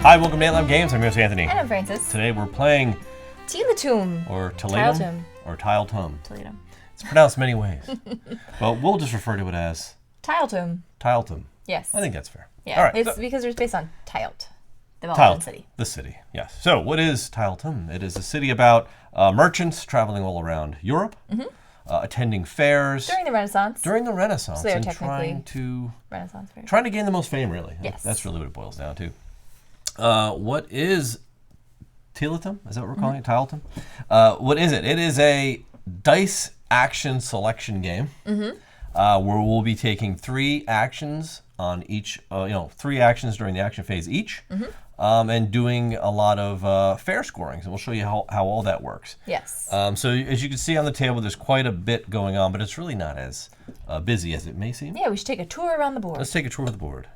Hi, welcome to Tiletum Games. I'm your host, Anthony. And I'm Francis. Today we're playing Tiletum. Or Tiletum. Or Tiletum. Tiletum. It's pronounced many ways. But we'll just refer to it as Tiletum. Tiletum. Yes. I think that's fair. Yeah, all right, it's because it's based on Tilt, the Belgian city. The city, yes. So what is Tiletum? It is a city about merchants traveling all around Europe, attending fairs. During the Renaissance. During the Renaissance. So they're and technically Renaissance fairs. fairs. Trying to gain the most fame, really. Yes. That's really what it boils down to. What is Tiletum? Is that what we're calling it? Tiletum? What is it? It is a dice action selection game where we'll be taking 3 actions on each, 3 actions during the action phase each, and doing a lot of fair scorings. And we'll show you how all that works. Yes. So as you can see on the table, there's quite a bit going on, but it's really not as busy as it may seem. Yeah, we should take a tour around the board. Let's take a tour of the board.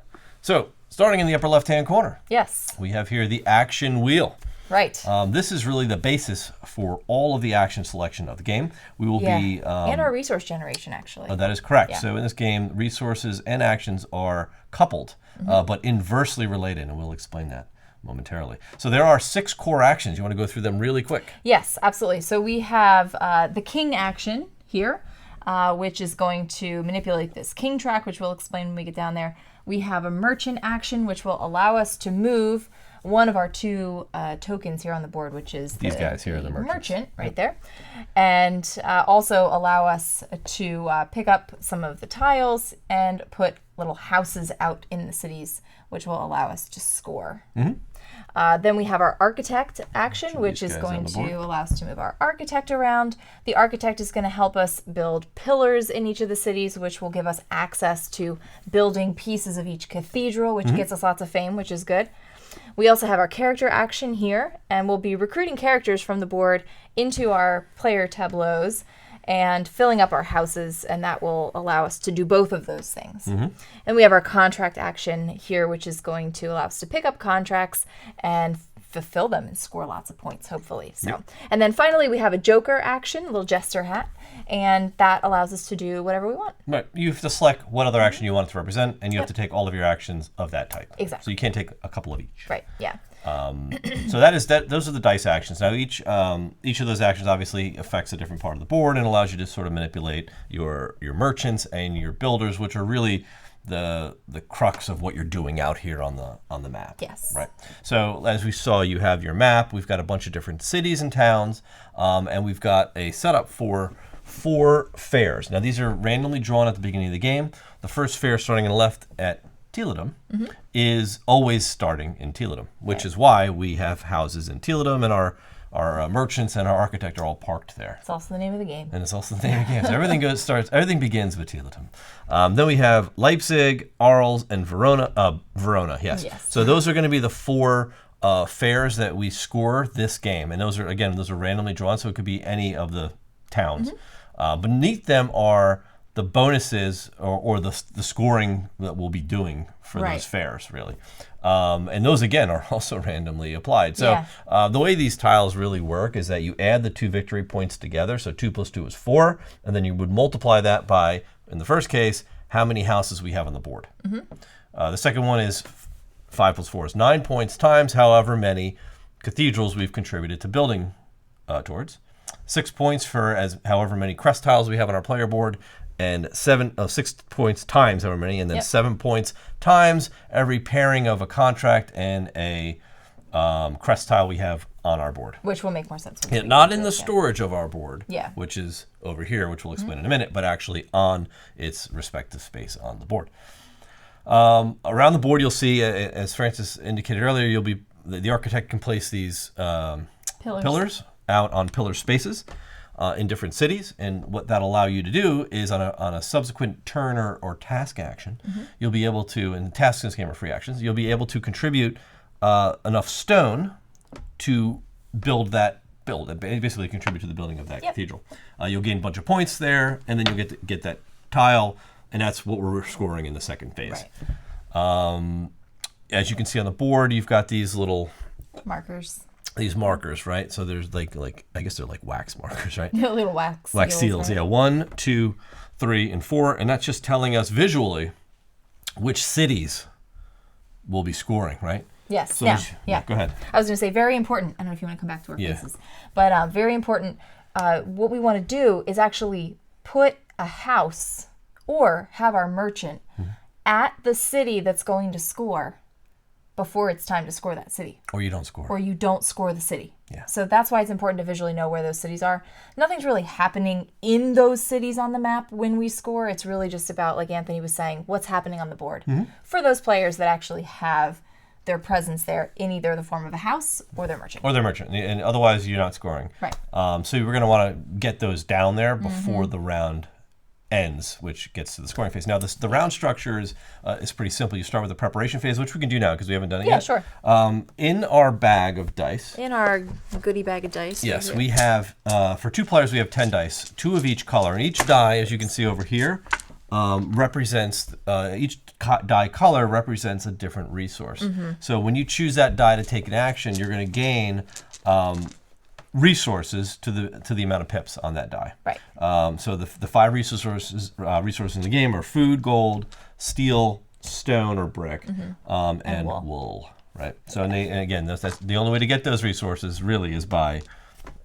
So, starting in the upper left-hand corner, yes, we have here the action wheel. Right. This is really the basis for all of the action selection of the game. We will be... and our resource generation, actually. that is correct. Yeah. So in this game, resources and actions are coupled, but inversely related, and we'll explain that momentarily. So there are 6 core actions. You want to go through them really quick? Yes, absolutely. So we have the king action here, which is going to manipulate this king track, which we'll explain when we get down there. We have a merchant action, which will allow us to move one of our 2 tokens here on the board, which is These guys here are the merchants. Right there. And also allow us to pick up some of the tiles and put little houses out in the cities, which will allow us to score. Then we have our architect action, which is going to allow us to move our architect around. The architect is going to help us build pillars in each of the cities, which will give us access to building pieces of each cathedral, which gets us lots of fame, which is good. We also have our character action here, and we'll be recruiting characters from the board into our player tableaus and filling up our houses, and that will allow us to do both of those things. And we have our contract action here, which is going to allow us to pick up contracts and fulfill them and score lots of points, hopefully. So, and then finally, we have a joker action, a little jester hat, and that allows us to do whatever we want. Right. You have to select what other action you want it to represent, and you have to take all of your actions of that type. Exactly. So you can't take a couple of each. Right. Yeah. So those are the dice actions. Now each of those actions obviously affects a different part of the board and allows you to sort of manipulate your merchants and your builders, which are really the crux of what you're doing out here on the map. Yes. Right. So as we saw, you have your map. We've got a bunch of different cities and towns, and we've got a setup for 4 fairs. Now these are randomly drawn at the beginning of the game. The first fair, starting on the left at Tiletum, is always starting in Tiletum, which is why we have houses in Tiletum, and our merchants and our architect are all parked there. It's also the name of the game. And it's also the name of the game. So everything begins with Tiletum. Then we have Leipzig, Arles, and Verona. Verona, yes. So those are going to be the 4 fairs that we score this game, and those are randomly drawn, so it could be any of the towns. Beneath them are the bonuses or the scoring that we'll be doing for those fairs, really. And those, again, are also randomly applied. So the way these tiles really work is that you add the 2 victory points together. So 2 plus 2 is 4. And then you would multiply that by, in the first case, how many houses we have on the board. The second one is 5 plus 4 is 9 points times however many cathedrals we've contributed to building towards. 6 points for however many crest tiles we have on our player board, and 6 points times however many, and then 7 points times every pairing of a contract and a crest tile we have on our board. Which will make more sense. Not in the storage of our board, Yeah. which is over here, which we'll explain in a minute, but actually on its respective space on the board. Around the board, you'll see, as Francis indicated earlier, the architect can place these pillars out on pillar spaces in different cities, and what that'll allow you to do is on a subsequent turn or task action, you'll be able to, and tasks in this game are free actions, you'll be able to contribute enough stone to basically contribute to the building of that cathedral. You'll gain a bunch of points there, and then you'll get that tile, and that's what we're scoring in the second phase. As you can see on the board, you've got these little markers. These markers, right? So there's like I guess they're like wax markers, right? Little wax seals. Right? Yeah, 1, 2, 3, and 4, and that's just telling us visually which cities we'll be scoring, right? Yes. So Now, yeah. Go ahead. I was going to say very important. I don't know if you want to come back to our Yeah. faces, but very important. What we want to do is actually put a house or have our merchant at the city that's going to score before it's time to score that city. Or you don't score. Or you don't score the city. Yeah. So that's why it's important to visually know where those cities are. Nothing's really happening in those cities on the map when we score. It's really just about, like Anthony was saying, what's happening on the board for those players that actually have their presence there in either the form of a house or their merchant. And otherwise you're not scoring. Right. So we're going to want to get those down there before the round ends, which gets to the scoring phase. Now, the round structure is pretty simple. You start with the preparation phase, which we can do now because we haven't done it yet. Yeah, sure. In our bag of dice. In our goodie bag of dice. Yes, we have, for 2 players, we have 10 dice, 2 of each color. And each die, as you can see over here, represents, each die color represents a different resource. So when you choose that die to take an action, you're going to gain resources to the amount of pips on that die. Right. So the 5 resources in the game are food, gold, steel, stone, or brick, and wool. Right. So and again, that's the only way to get those resources really is by,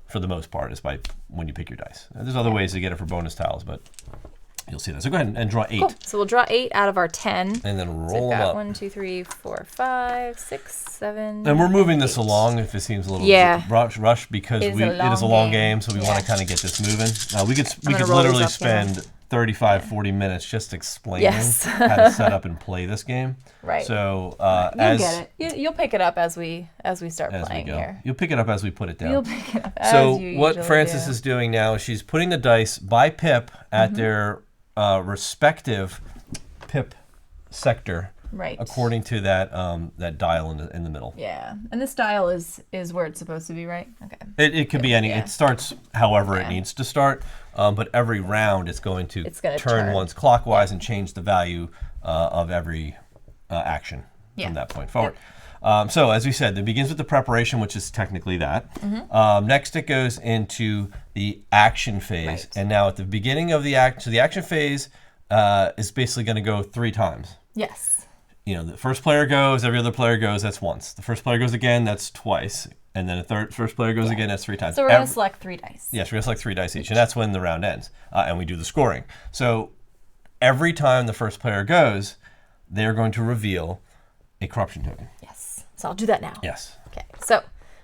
for the most part, is by when you pick your dice. There's other ways to get it for bonus tiles, but you'll see that. So go ahead and draw 8. Cool. So we'll draw 8 out of our 10. And then So roll we've them got up. 1, 2, 3, 4, 5, 6, 7. And we're moving this 8. along if it seems a little rush because It it is a long game, so we want to kind of get this moving. We could literally spend 35, 40 minutes just explaining how to set up and play this game. Right. So You'll get it. You'll pick it up as we start playing here. You'll pick it up as we put it down. You'll pick it up as So you what usually Frances do. is doing now is she's putting the dice by pip at their respective pip sector, Right. according to that dial in the middle. Yeah, and this dial is where it's supposed to be, right? Okay. It could be any. Yeah. It starts however it needs to start, but every round it's going to gonna turn turn. once clockwise and change the value of every action Yeah. from that point forward. So as we said, it begins with the preparation, which is technically that. Next, it goes into the action phase, Right. and now at the beginning of the action, so the action phase is basically going to go 3 times. Yes. You know, the first player goes, every other player goes, that's once. The first player goes again, that's twice. And then the first player goes again, that's 3 times. So we're going to select 3 dice. Yes, we're going to select 3 dice each, and that's when the round ends. And we do the scoring. So every time the first player goes, they're going to reveal a corruption token. Yes. So I'll do that now. Yes. Okay. So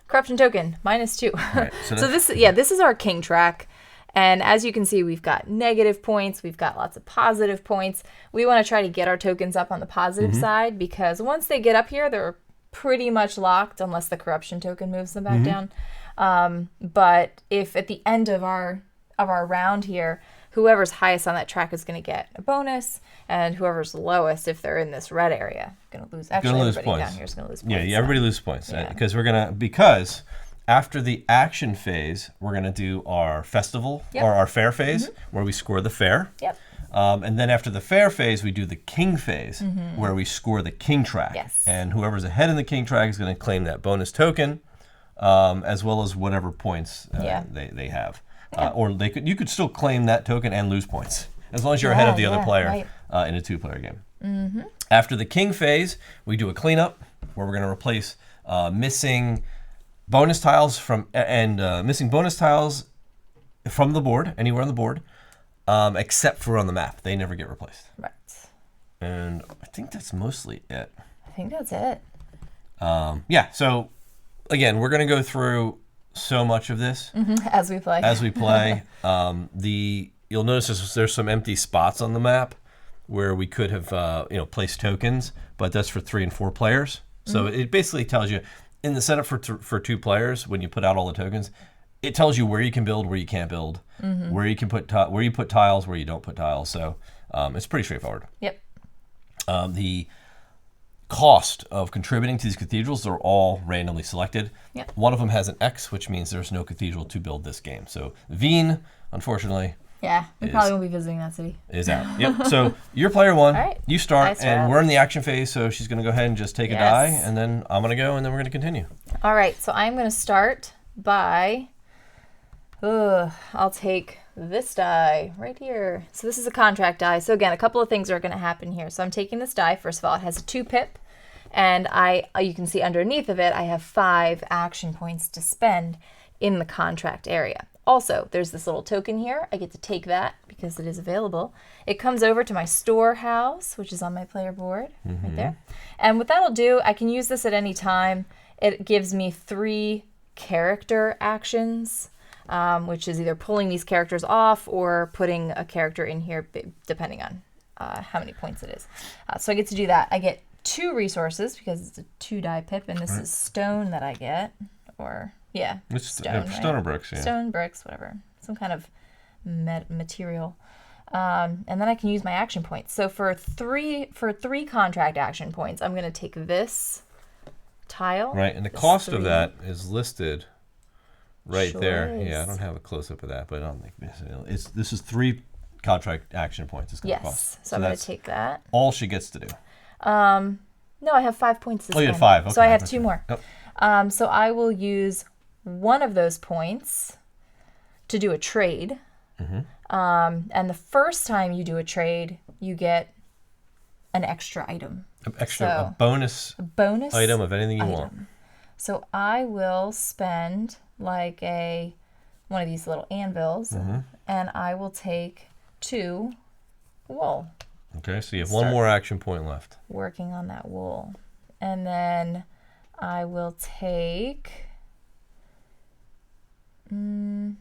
corruption token -2. Right, so So this is our king track. And as you can see, we've got negative points. We've got lots of positive points. We want to try to get our tokens up on the positive side because once they get up here, they're pretty much locked unless the corruption token moves them back down. But if at the end of our round here, whoever's highest on that track is going to get a bonus, and whoever's lowest, if they're in this red area, going to lose. Actually, everybody points. down here is going to lose points. Yeah, everybody loses points Yeah. because after the action phase, we're going to do our festival or our fair phase where we score the fair. Yep. And then after the fair phase, we do the king phase where we score the king track. Yes. And whoever's ahead in the king track is going to claim that bonus token as well as whatever points they have. Or you could still claim that token and lose points as long as you're ahead of the other player in a 2-player game. After the king phase, we do a cleanup where we're going to replace missing bonus tiles from the board, anywhere on the board, except for on the map. They never get replaced. Right. And I think that's mostly it. I think that's it. So again, we're going to go through so much of this As we play. You'll notice there's some empty spots on the map where we could have placed tokens, but that's for 3 and 4 players. So it basically tells you in the setup for 2 players, when you put out all the tokens, it tells you where you can build, where you can't build, where you can where you put tiles, where you don't put tiles. So it's pretty straightforward. Yep. The cost of contributing to these cathedrals are all randomly selected. Yep. One of them has an X, which means there's no cathedral to build this game. So Wien, unfortunately, Yeah, we probably won't be visiting that city. is out. Yep. So you're player 1. All right. You start, I start and out. we're in the action phase. So she's going to go ahead and just take a die, and then I'm going to go, and then we're going to continue. All right, so I'm going to start by, I'll take this die right here. So this is a contract die. So again, a couple of things are going to happen here. So I'm taking this die. First of all, it has a 2 pip. And you can see underneath of it, I have 5 action points to spend in the contract area. Also, there's this little token here. I get to take that because it is available. It comes over to my storehouse, which is on my player board right there. And what that'll do, I can use this at any time. It gives me 3 character actions, which is either pulling these characters off or putting a character in here, depending on how many points it is. So I get to do that. I get 2 resources because it's a 2-die pip, and this is stone that I get, or it's stone, stone or bricks, stone, bricks, whatever, some kind of material. And then I can use my action points. So for 3 contract action points, I'm going to take this tile. Right, and the cost of that is listed right Sure there. is. Yeah, I don't have a close up of that, but I don't think this is 3 contract action points. It's going to cost. So I'm going to take that. All she gets to do. No, I have 5 points to spend. Oh, you have 5. Okay, so I have 2 more. Yep. So I will use one of those points to do a trade. And the first time you do a trade, you get an extra item. A bonus item of anything you want. So I will spend like one of these little anvils, and I will take 2 wool. Okay, so you have 1 more action point left. Working on that wool. And then I will take... I'm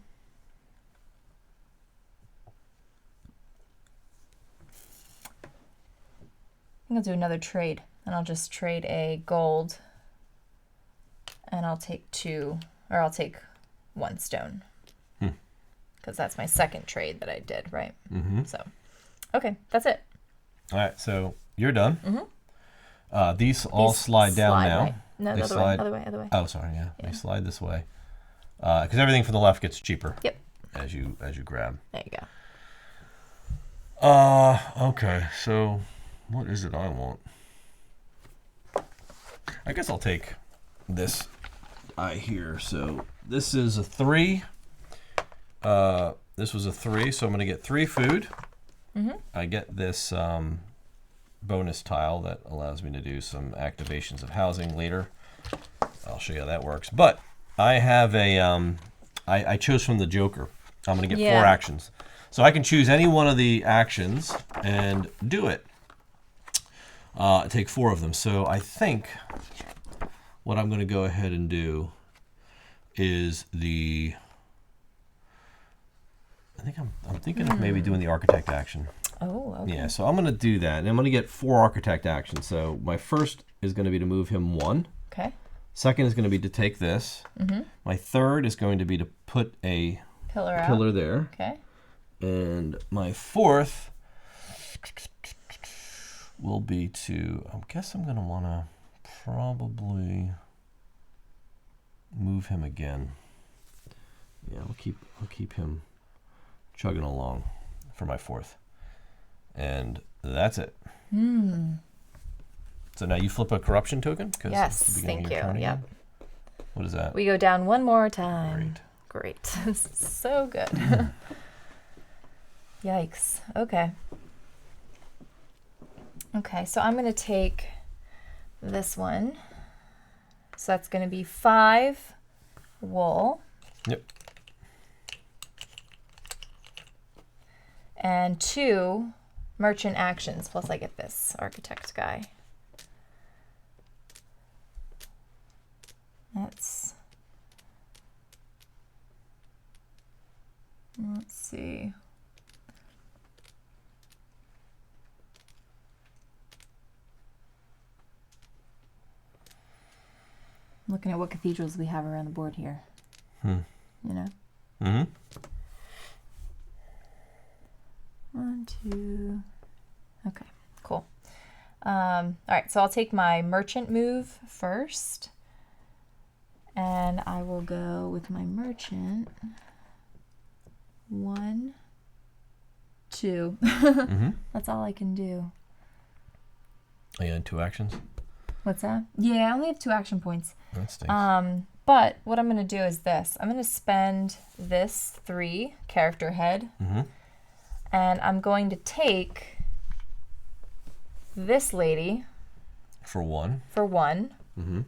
going to do another trade, and I'll just trade a gold, and I'll take 2, or I'll take 1 stone, because that's my second trade that I did, right? So, okay, that's it. All right, so you're done. These all slide down now. Right. No, the other way. Oh, sorry, yeah. They slide this way. Because everything from the left gets cheaper. Yep. As you grab. There you go. Okay, so what is it I want? I guess I'll take this die here. So this is a 3. This was a 3, so I'm going to get 3 food. I get this bonus tile that allows me to do some activations of housing later. I'll show you how that works. But I have I chose from the Joker. I'm going to get 4 actions. So I can choose any one of the actions and do it. Take 4 of them. So I think what I'm going to go ahead and do is I'm thinking of maybe doing the architect action. Oh, okay. Yeah, so I'm going to do that. And I'm going to get 4 architect actions. So my first is going to be to move him 1. Okay. Second is going to be to take this. My third is going to be to put a pillar there. Okay. And my fourth will be to, I guess I'm going to want to probably move him again. Yeah, I'll keep him chugging along for my fourth. And that's it. So now you flip a corruption token? Yes, thank you. Yep. What is that? We go down 1 more time. Great. So good. Yikes. Okay. Okay, so I'm going to take this one. So that's going to be 5 wool. Yep. And 2 merchant actions, plus I get this architect guy. Let's see. Looking at what cathedrals we have around the board here. You know? 1, 2. Okay, cool. All right, so I'll take my merchant move first. And I will go with my merchant. 1, 2. That's all I can do. Oh, you had 2 actions? What's that? Yeah, I only have 2 action points. That stinks. But what I'm going to do is this. I'm going to spend this 3 character head. And I'm going to take this lady For 1. For 1. Mm-hmm.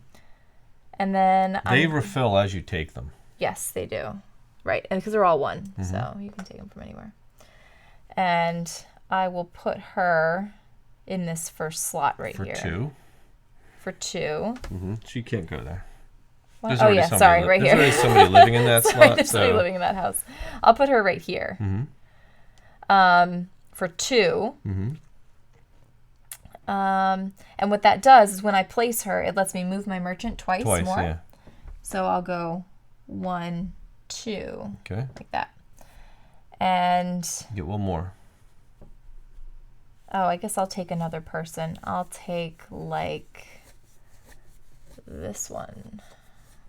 And then they refill as you take them. Yes, they do. Right, and because they're all 1, mm-hmm. so you can take them from anywhere. And I will put her in this first slot here. For 2. For 2. Mm-hmm. She can't go there. Oh yeah, sorry, right here. There's already somebody living in that slot. There's somebody living in that house. I'll put her right here. Mm-hmm. For 2. Mm-hmm. And what that does is when I place her, it lets me move my merchant twice more. Yeah. So I'll go 1, 2. Okay. Like that. And get one more. Oh, I guess I'll take another person. I'll take like this one.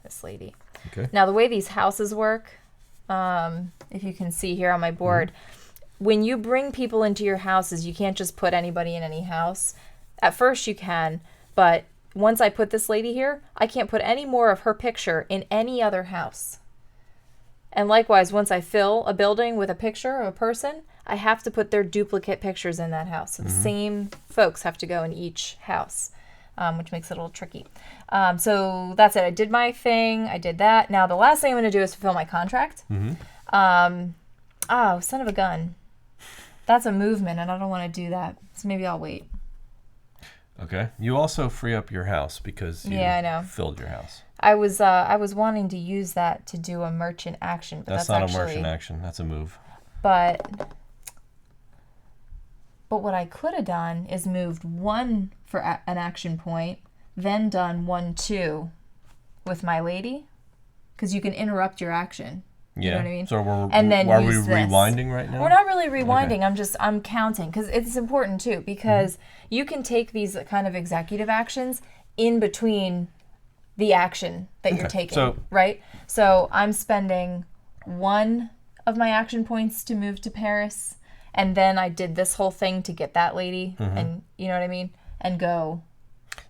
This lady. Okay. Now the way these houses work, if you can see here on my board, when you bring people into your houses, you can't just put anybody in any house. At first you can, but once I put this lady here, I can't put any more of her picture in any other house. And likewise, once I fill a building with a picture of a person, I have to put their duplicate pictures in that house. So the same folks have to go in each house. Which makes it a little tricky. So that's it. I did my thing. I did that. Now the last thing I'm going to do is fulfill my contract. Oh, son of a gun. That's a movement, and I don't want to do that. So maybe I'll wait. Okay. You also free up your house because you filled your house. I was wanting to use that to do a merchant action, but that's not actually, a merchant action. That's a move. But what I could have done is moved 1 for an action point, then done 1, 2 with my lady, because you can interrupt your action. You know what I mean? So are we rewinding right now? We're not really rewinding. Okay. I'm counting because it's important too, because you can take these kind of executive actions in between the action that you're taking, right? So I'm spending 1 of my action points to move to Paris. And then I did this whole thing to get that lady, and you know what I mean? And go.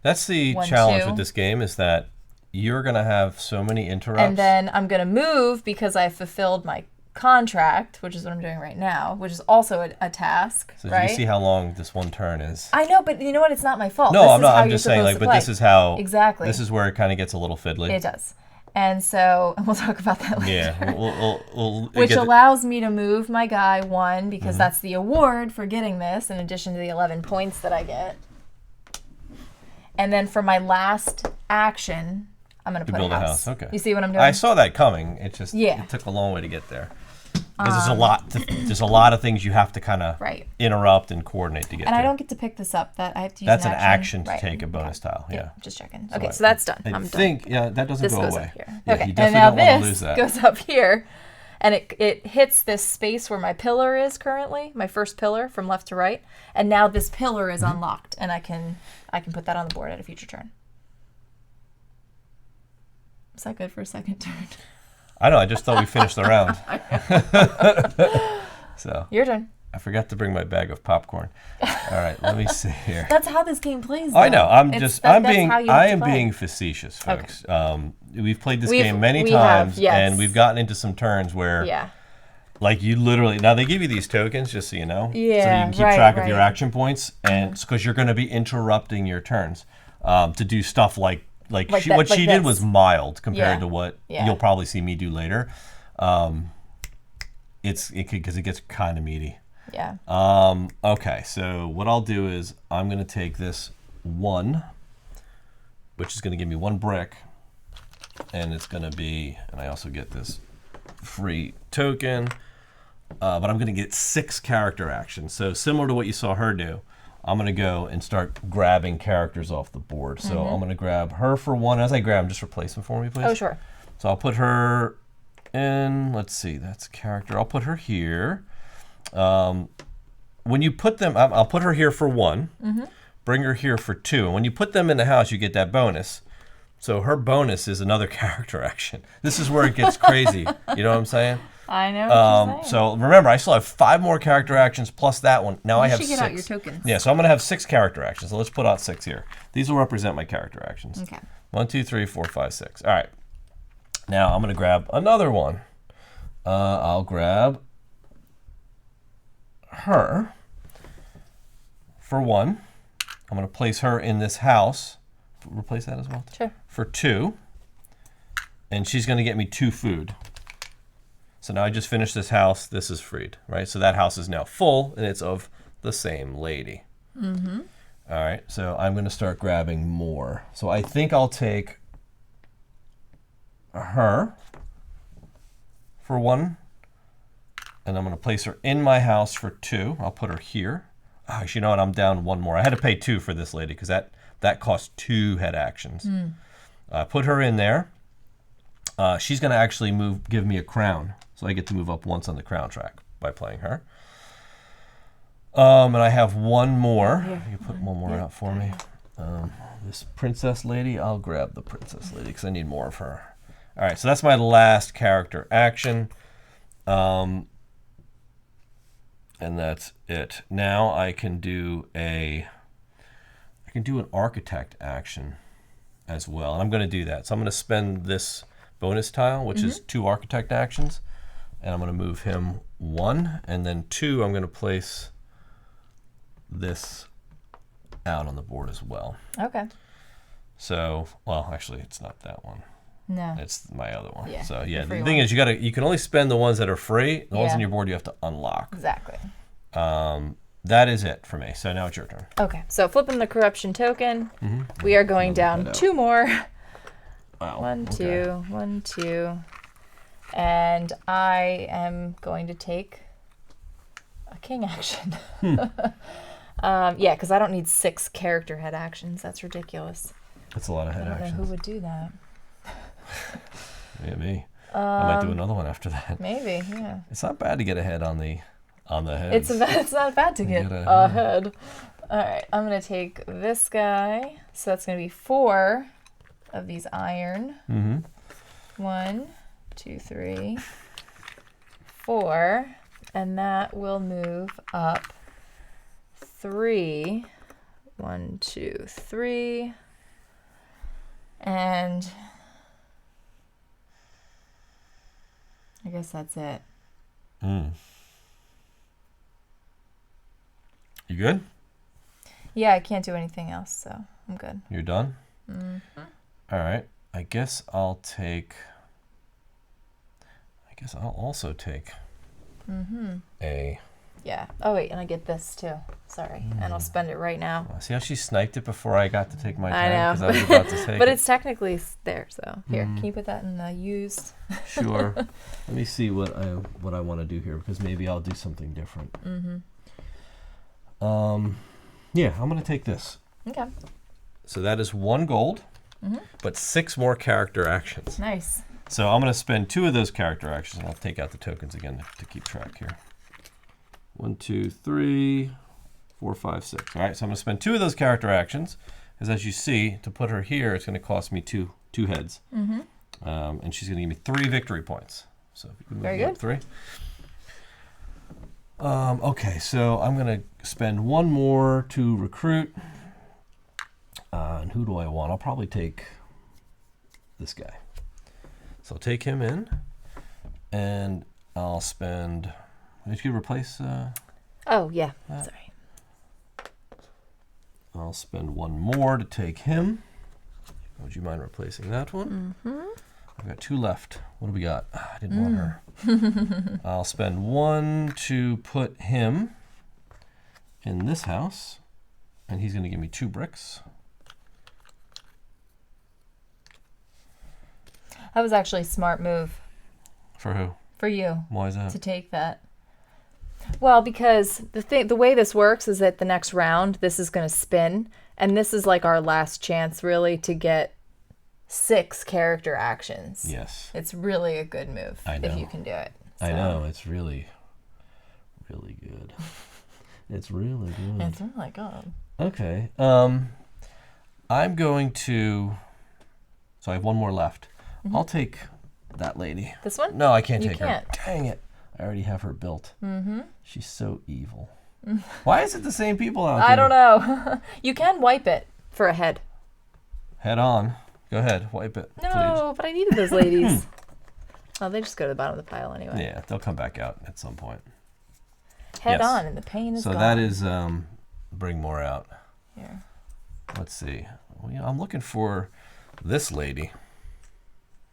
That's the challenge with this game, is that you're going to have so many interrupts. And then I'm going to move because I fulfilled my contract, which is what I'm doing right now, which is also a task, so right? You see how long this one turn is. I know, but you know what? It's not my fault. No, I'm not. I'm just saying, but this is how. Exactly. This is where it kind of gets a little fiddly. It does. And so, we'll talk about that later. Yeah. We'll which allows me to move my guy 1, because that's the award for getting this, in addition to the 11 points that I get. And then for my last action, I'm going to put build a house. Okay. You see what I'm doing? I saw that coming. It just it took a long way to get there. Because there's a lot of things you have to kind of interrupt and coordinate to get and to. I don't get to pick this up. That I have to use That's an action to take a bonus tile. Yeah. Just checking. Okay, so that's done. I'm done. That doesn't this go goes away. Up here. Yeah, okay, you definitely and now don't want to lose that. goes up here, and it hits this space where my pillar is currently, my first pillar from left to right, and now this pillar is unlocked, and I can put that on the board at a future turn. Is that good for a second turn? I know. I just thought we finished the round. So your turn. I forgot to bring my bag of popcorn. All right, let me see here. That's how this game plays. I know. I am being facetious, folks. Okay. We've played this game many times, and we've gotten into some turns where, like, you literally they give you these tokens just so you know, so you can keep track of your action points, and because you're going to be interrupting your turns to do stuff like what she did was mild compared to what you'll probably see me do later. Because it gets kind of meaty. Yeah. Okay, so what I'll do is I'm going to take this 1, which is going to give me 1 brick, and it's going to be, and I also get this free token, but I'm going to get 6 character actions. So similar to what you saw her do, I'm going to go and start grabbing characters off the board. So I'm going to grab her for 1. As I grab them, just replace them for me, please. Oh, sure. So I'll put her in, let's see, that's character. I'll put her here. When you put them, I'll put her here for 1, bring her here for 2. And when you put them in the house, you get that bonus. So her bonus is another character action. This is where it gets crazy. You know what I'm saying? I know what you're saying. So remember, I still have 5 more character actions plus that one. Now I have 6. You should get out your tokens. Yeah, so I'm going to have 6 character actions. So let's put out 6 here. These will represent my character actions. Okay. 1, 2, 3, 4, 5, 6. All right. Now I'm going to grab another one. I'll grab her for 1. I'm going to place her in this house. Replace that as well? Sure. For 2. And she's going to get me 2 food. So now I just finished this house. This is freed, right? So that house is now full, and it's of the same lady. Mm-hmm. All right, so I'm going to start grabbing more. So I think I'll take her for 1, and I'm going to place her in my house for 2. I'll put her here. Oh, actually, you know what? I'm down 1 more. I had to pay 2 for this lady because that cost 2 head actions. Put her in there. She's going to actually give me a crown. So I get to move up once on the crown track by playing her. And I have 1 more. You put 1 more out for me. This princess lady, I'll grab the princess lady because I need more of her. All right, so that's my last character action. And that's it. Now I can do an architect action as well. And I'm going to do that. So I'm going to spend this bonus tile, which is 2 architect actions. And I'm going to move him 1. And then 2, I'm going to place this out on the board as well. Okay. So, well, actually, it's not that one. No. It's my other one. Yeah, So, yeah, the the free thing one. is you can only spend the ones that are free. The ones on your board you have to unlock. Exactly. That is it for me. So now it's your turn. Okay, so flipping the corruption token, we are going down 2 more. Wow. 1, 2, 1, 2. And I am going to take a king action. Yeah, because I don't need 6 character head actions. That's ridiculous. That's a lot of head I don't actions. know who would do that. Yeah, me. I might do another one after that. Maybe, yeah. It's not bad to get ahead on the heads. It's not bad to get ahead. All right, I'm going to take this guy. So that's going to be 4 of these iron. 1, 2, 3, 4. And that will move up 3. 1, 2, 3. And I guess that's it. You good? Yeah, I can't do anything else, so I'm good. You're done? All right. I guess I'll also take a... Yeah. Oh, wait, and I get this, too. Sorry. And I'll spend it right now. See how she sniped it before I got to take my turn? I know. Because I was about to take But it. it's technically there, so. Here, can you put that in the used? Sure. Let me see what I want to do here, because maybe I'll do something different. Yeah, I'm going to take this. Okay. So that is 1 gold, but 6 more character actions. Nice. So I'm going to spend 2 of those character actions, and I'll take out the tokens again to keep track here. 1, 2, 3, 4, 5, 6. All right, so I'm going to spend 2 of those character actions, because as you see, to put her here, it's going to cost me two heads. And she's going to give me 3 victory points. So if you can move Very me up good. 3. Okay, so I'm going to spend 1 more to recruit. And who do I want? I'll probably take this guy. So I'll take him in, and I'll spend... Did you replace... Oh, yeah. Sorry. I'll spend 1 more to take him. Would you mind replacing that one? I've got 2 left. What do we got? I didn't want her. I'll spend 1 to put him in this house, and he's going to give me 2 bricks. That was actually a smart move For who? for you Why is that? to take that. Well, because the way this works is that the next round, this is going to spin, and this is like our last chance, really, to get 6 character actions. Yes. It's really a good move I know. if you can do it. I know. It's really, really good. It's really good. It's really good. Okay. I'm going to... So I have 1 more left. I'll take that lady. This one? No, I can't You take can't. her. Dang it. I already have her built. She's so evil. Why is it the same people out there? I don't know. You can wipe it for a head. Head on. Go ahead. Wipe it, No, but I needed those ladies. Oh, they just go to the bottom of the pile anyway. please. Yeah, they'll come back out at some point. Head Yes. on, and the pain is So gone. that is bring more out. Here. let's see. Well, I'm looking for this lady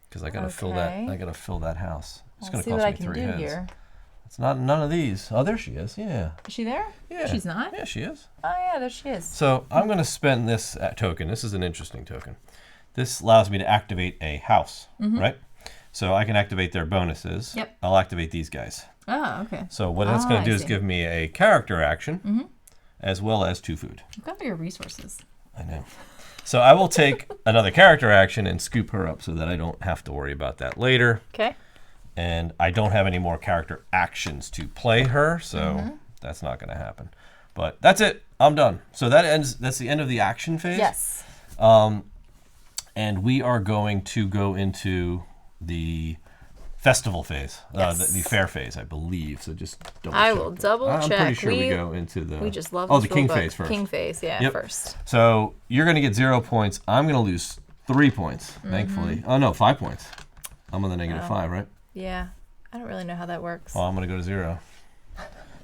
because I gotta fill that. I gotta fill that house. It's gonna cost me 3 heads. Here. It's not none of these. Oh, there she is. Yeah. Is she there? Yeah. She's not? Yeah, she is. Oh, yeah, there she is. So I'm going to spend this token. This is an interesting token. This allows me to activate a house, right? So I can activate their bonuses. Yep. I'll activate these guys. Oh, okay. So what that's going to do is give me a character action as well as 2 food. You've got your resources. I know. So I will take another character action and scoop her up so that I don't have to worry about that later. Okay. And I don't have any more character actions to play her, so that's not going to happen. But that's it. I'm done. So that's the end of the action phase. Yes. And we are going to go into the festival phase, the fair phase, I believe. So just double check. I will double check. I'm pretty sure we go into the... We just love the king phase first. King phase, yeah, first. So you're going to get 0 points. I'm going to lose 3 points, thankfully. Oh, no, 5 points. I'm on the negative 5, right? Yeah. I don't really know how that works. Well, I'm going to go to 0.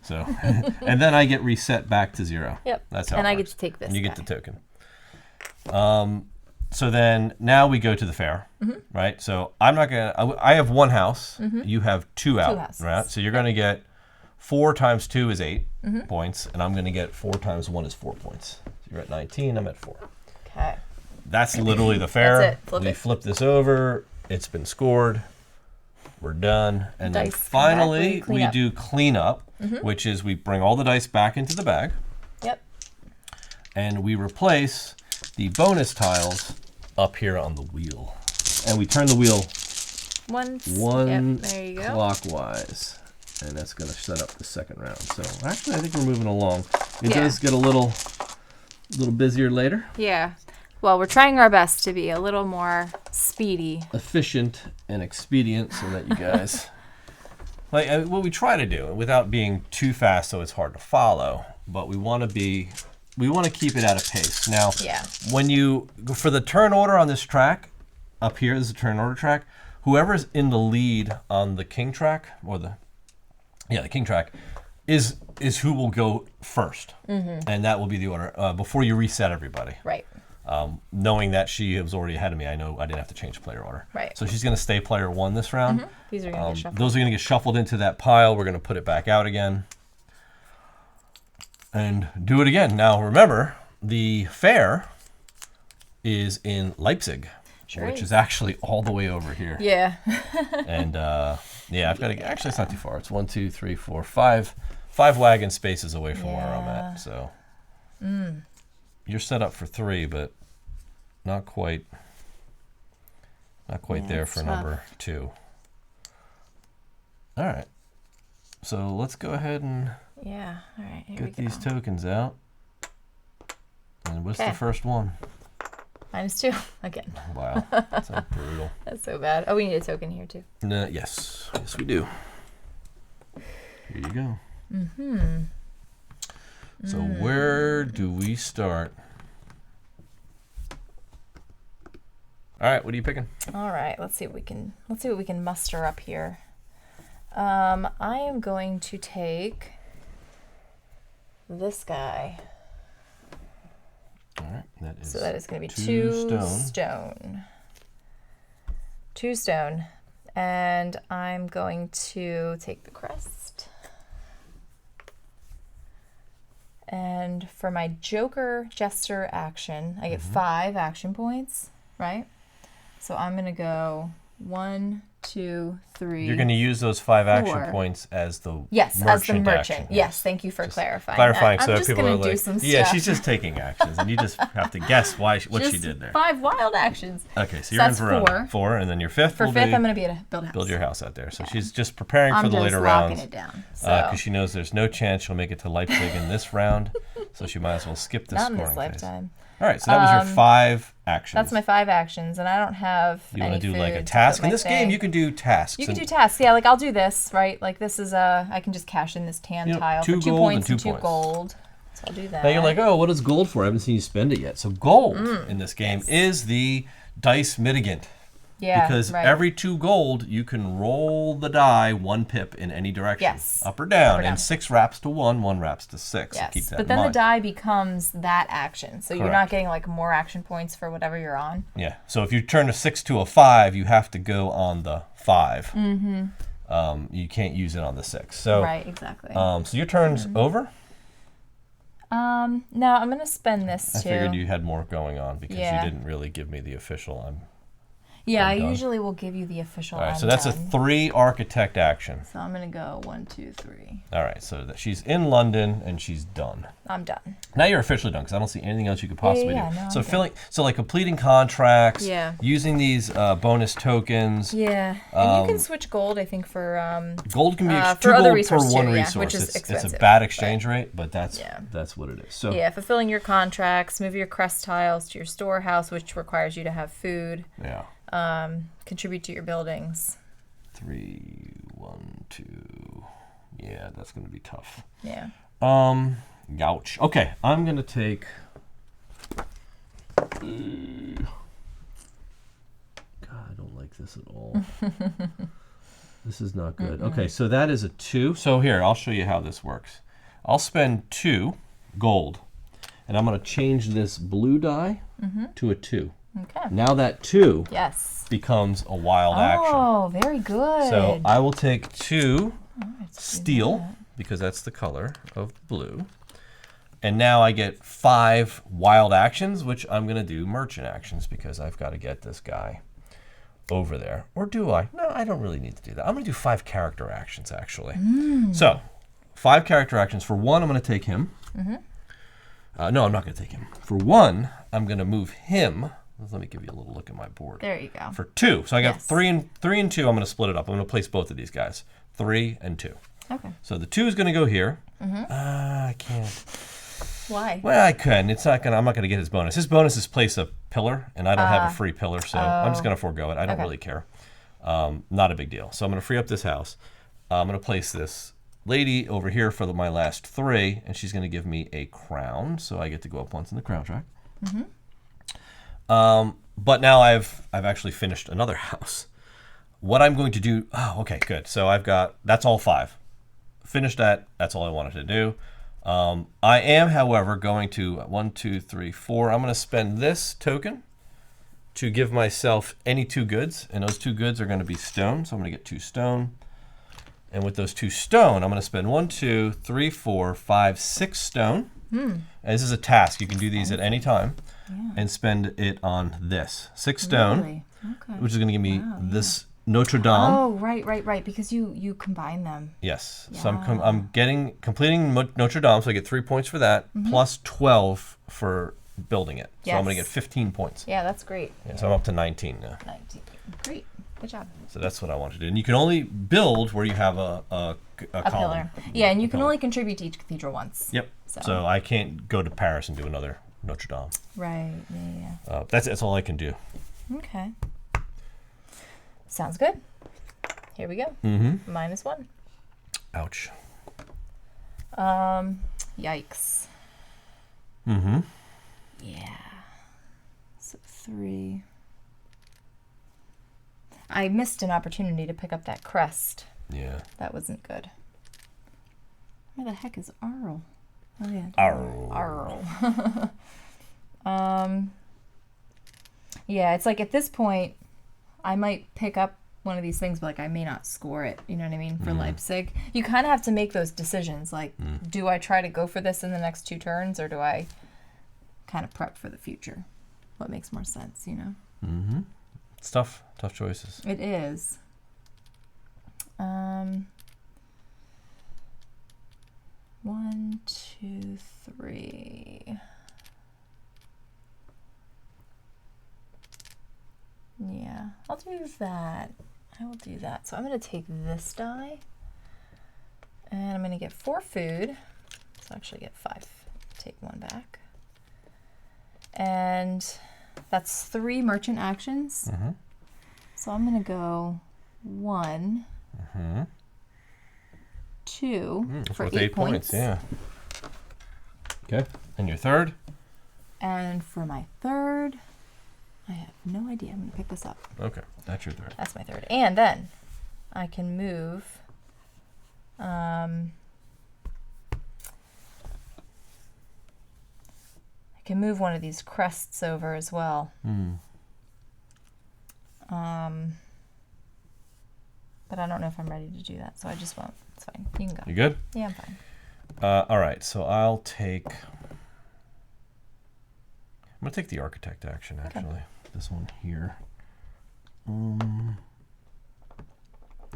So, and then I get reset back to 0. Yep. That's how and it I works. get to take this. And you get the token. So then now we go to the fair, right? So I'm not going to, I have 1 house. You have 2 out, right? So you're going to get 4 times 2 is 8 points, and I'm going to get 4 times 1 is 4 points. So you're at 19, I'm at 4. Okay. That's literally the fair. That's it. Flip this over. It's been scored. We're done. And then finally, we do cleanup, which is we bring all the dice back into the bag. Yep. And we replace the bonus tiles up here on the wheel. And we turn the wheel one there you go. clockwise. And that's going to set up the second round. So actually, I think we're moving along. It does get a little busier later. Yeah. Well, we're trying our best to be a little more speedy. Efficient and expedient so that you guys... what we try to do, without being too fast so it's hard to follow, but we want to keep it at a pace. Now, when you... For the turn order on this track, up here is the turn order track, whoever's in the lead on the king track, or the king track, is who will go first. And that will be the order before you reset everybody. Right. Knowing that she was already ahead of me, I know I didn't have to change player order. Right. So she's going to stay player 1 this round. These are going to get shuffled. Those are going to get shuffled into that pile. We're going to put it back out again. And do it again. Now, remember, the fair is in Leipzig, which is actually all the way over here. Yeah. And, I've got to... Actually, it's not too far. It's 1, 2, 3, 4, 5 wagon spaces away from where I'm at. So you're set up for 3, but not quite there for number 2. All right. So let's go ahead and all right, get these tokens out. And what's the first one? -2 again. Wow, that's so brutal. That's so bad. Oh, we need a token here too. Yes, we do. Here you go. So where do we start? All right, what are you picking? All right, let's see what we can muster up here. I am going to take this guy. All right, so that is going to be 2 stone. 2 stone. And I'm going to take the crest. And for my Joker Jester action, I get 5 action points, right? So I'm going to go 1, 2, 3. You're going to use those 5 action points as the merchant. Action. Yes, thank you for clarifying. Clarifying, I'm so just people are do like, some yeah, stuff. she's just taking actions, and you just have to guess what she did there. 5 wild actions. Okay, so you're in Verona. 4, and then your 5th will be... For 5th, I'm going to be able to build your house out there. So she's just preparing for the later rounds. I'm just locking it down. Because she knows there's no chance she'll make it to Leipzig in this round, so she might as well skip this scoring phase. Not in this lifetime. All right, so that was your 5 actions. That's my 5 actions, and I don't have You want to do like a task? In this game, you can do tasks. You can do tasks, yeah. Like I'll do this, right? Like this is I can just cash in this tan tile for 2 points and 2 gold. So I'll do that. Now you're like, oh, what is gold for? I haven't seen you spend it yet. So gold in this game is the dice mitigant. Yeah, because right. every 2 gold, you can roll the die 1 pip in any direction. Yes. Up or down. Up or down. And 6 wraps to 1, 1 wraps to 6. Yes. So keep that But then in the mind. die becomes that action. So you're Correct. not getting like more action points for whatever you're on. Yeah. So if you turn a 6 to a 5, you have to go on the 5. You can't use it on the 6. So, Right, exactly. so your turn's over? No, I'm going to spend this too. I figured you had more going on because Yeah. you didn't really give me the official. Yeah, I I'm done. usually will give you the official. All right, I'm so that's a done. 3 architect action. So I'm going to go 1, 2, 3. All right, so she's in London and she's done. I'm done. Now you're officially done because I don't see anything else you could possibly Yeah, do. no, So I'm like completing contracts, Yeah. using these bonus tokens. Yeah, and you can switch gold, I think, for Gold can be for 2 other gold per resource 1 too, yeah, resource. which is It's a expensive, bad exchange rate, but that's what it is. So yeah, fulfilling your contracts, move your crest tiles to your storehouse, which requires you to have food. yeah. Contribute to your buildings. 3, 1, 2. Yeah, that's going to be tough. Yeah. Ouch. Okay, I'm going to take. God, I don't like this at all. This is not good. Okay, so that is a 2. So here, I'll show you how this works. I'll spend 2 gold, and I'm going to change this blue die to a 2. Okay. Now that 2 Yes. becomes a wild action. Oh, very good. So I will take 2 Let's do steel, that. because that's the color of blue. And now I get 5 wild actions, which I'm going to do merchant actions because I've got to get this guy over there. Or do I? No, I don't really need to do that. I'm going to do 5 character actions, actually. So 5 character actions. For 1, I'm going to take him. No, I'm not going to take him. For 1, I'm going to move him. Let me give you a little look at my board. There you go. For 2, so I got Yes. 3 and 2. I'm going to split it up. I'm going to place both of these guys. 3 and 2. Okay. So the 2 is going to go here. I can't. Why? Well, I can. It's not gonna. I'm not going to get his bonus. His bonus is place a pillar, and I don't have a free pillar, so I'm just going to forego it. I don't really care. Not a big deal. So I'm going to free up this house. I'm going to place this lady over here for my last 3, and she's going to give me a crown, so I get to go up once in the crown track. But now I've actually finished another house. What I'm going to do, okay, good. So that's all 5. Finished that, that's all I wanted to do. I am, however, going to 1, 2, 3, 4. I'm going to spend this token to give myself any 2 goods, and those 2 goods are going to be stone. So I'm going to get 2 stone. And with those 2 stone, I'm going to spend 1, 2, 3, 4, 5, 6 stone. And this is a task. You can do these at any time. And spend it on this 6 stone, Really? Okay. which is going to give me this Notre Dame. Oh, right. Because you combine them. Yes. So I'm completing Notre Dame, so I get 3 points for that, plus 12 for building it. So I'm going to get 15 points. Yeah, that's great. Yeah, so I'm up to 19 now. 19. Great. Good job. So that's what I want to do. And you can only build where you have a A column. pillar. Yeah, and you can pillar. only contribute to each cathedral once. Yep. So. So I can't go to Paris and do another Notre Dame. Right. Yeah. That's all I can do. Okay. Sounds good. Here we go. -1. Ouch. Yikes. Yeah. So 3. I missed an opportunity to pick up that crest. Yeah. That wasn't good. Where the heck is Arl? Oh yeah. Arl. Yeah, it's like at this point, I might pick up one of these things, but like I may not score it. You know what I mean? For Leipzig, you kind of have to make those decisions. Like, do I try to go for this in the next 2 turns, or do I kind of prep for the future? What makes more sense, you know? It's tough choices. It is. 1, 2, 3. Yeah, I'll do that. I will do that. So I'm going to take this die, and I'm going to get 4 food. So I actually get 5. Take 1 back. And that's 3 merchant actions. So I'm going to go 1, 2 for 8 points. Yeah. Okay. And your third? And for my third, I have no idea. I'm going to pick this up. Okay, that's your third. That's my third. And then I can move. I can move one of these crests over as well. But I don't know if I'm ready to do that, so I just won't. It's fine. You can go. You good? Yeah, I'm fine. All right, so I'm gonna take the architect action, actually. Okay. This one here.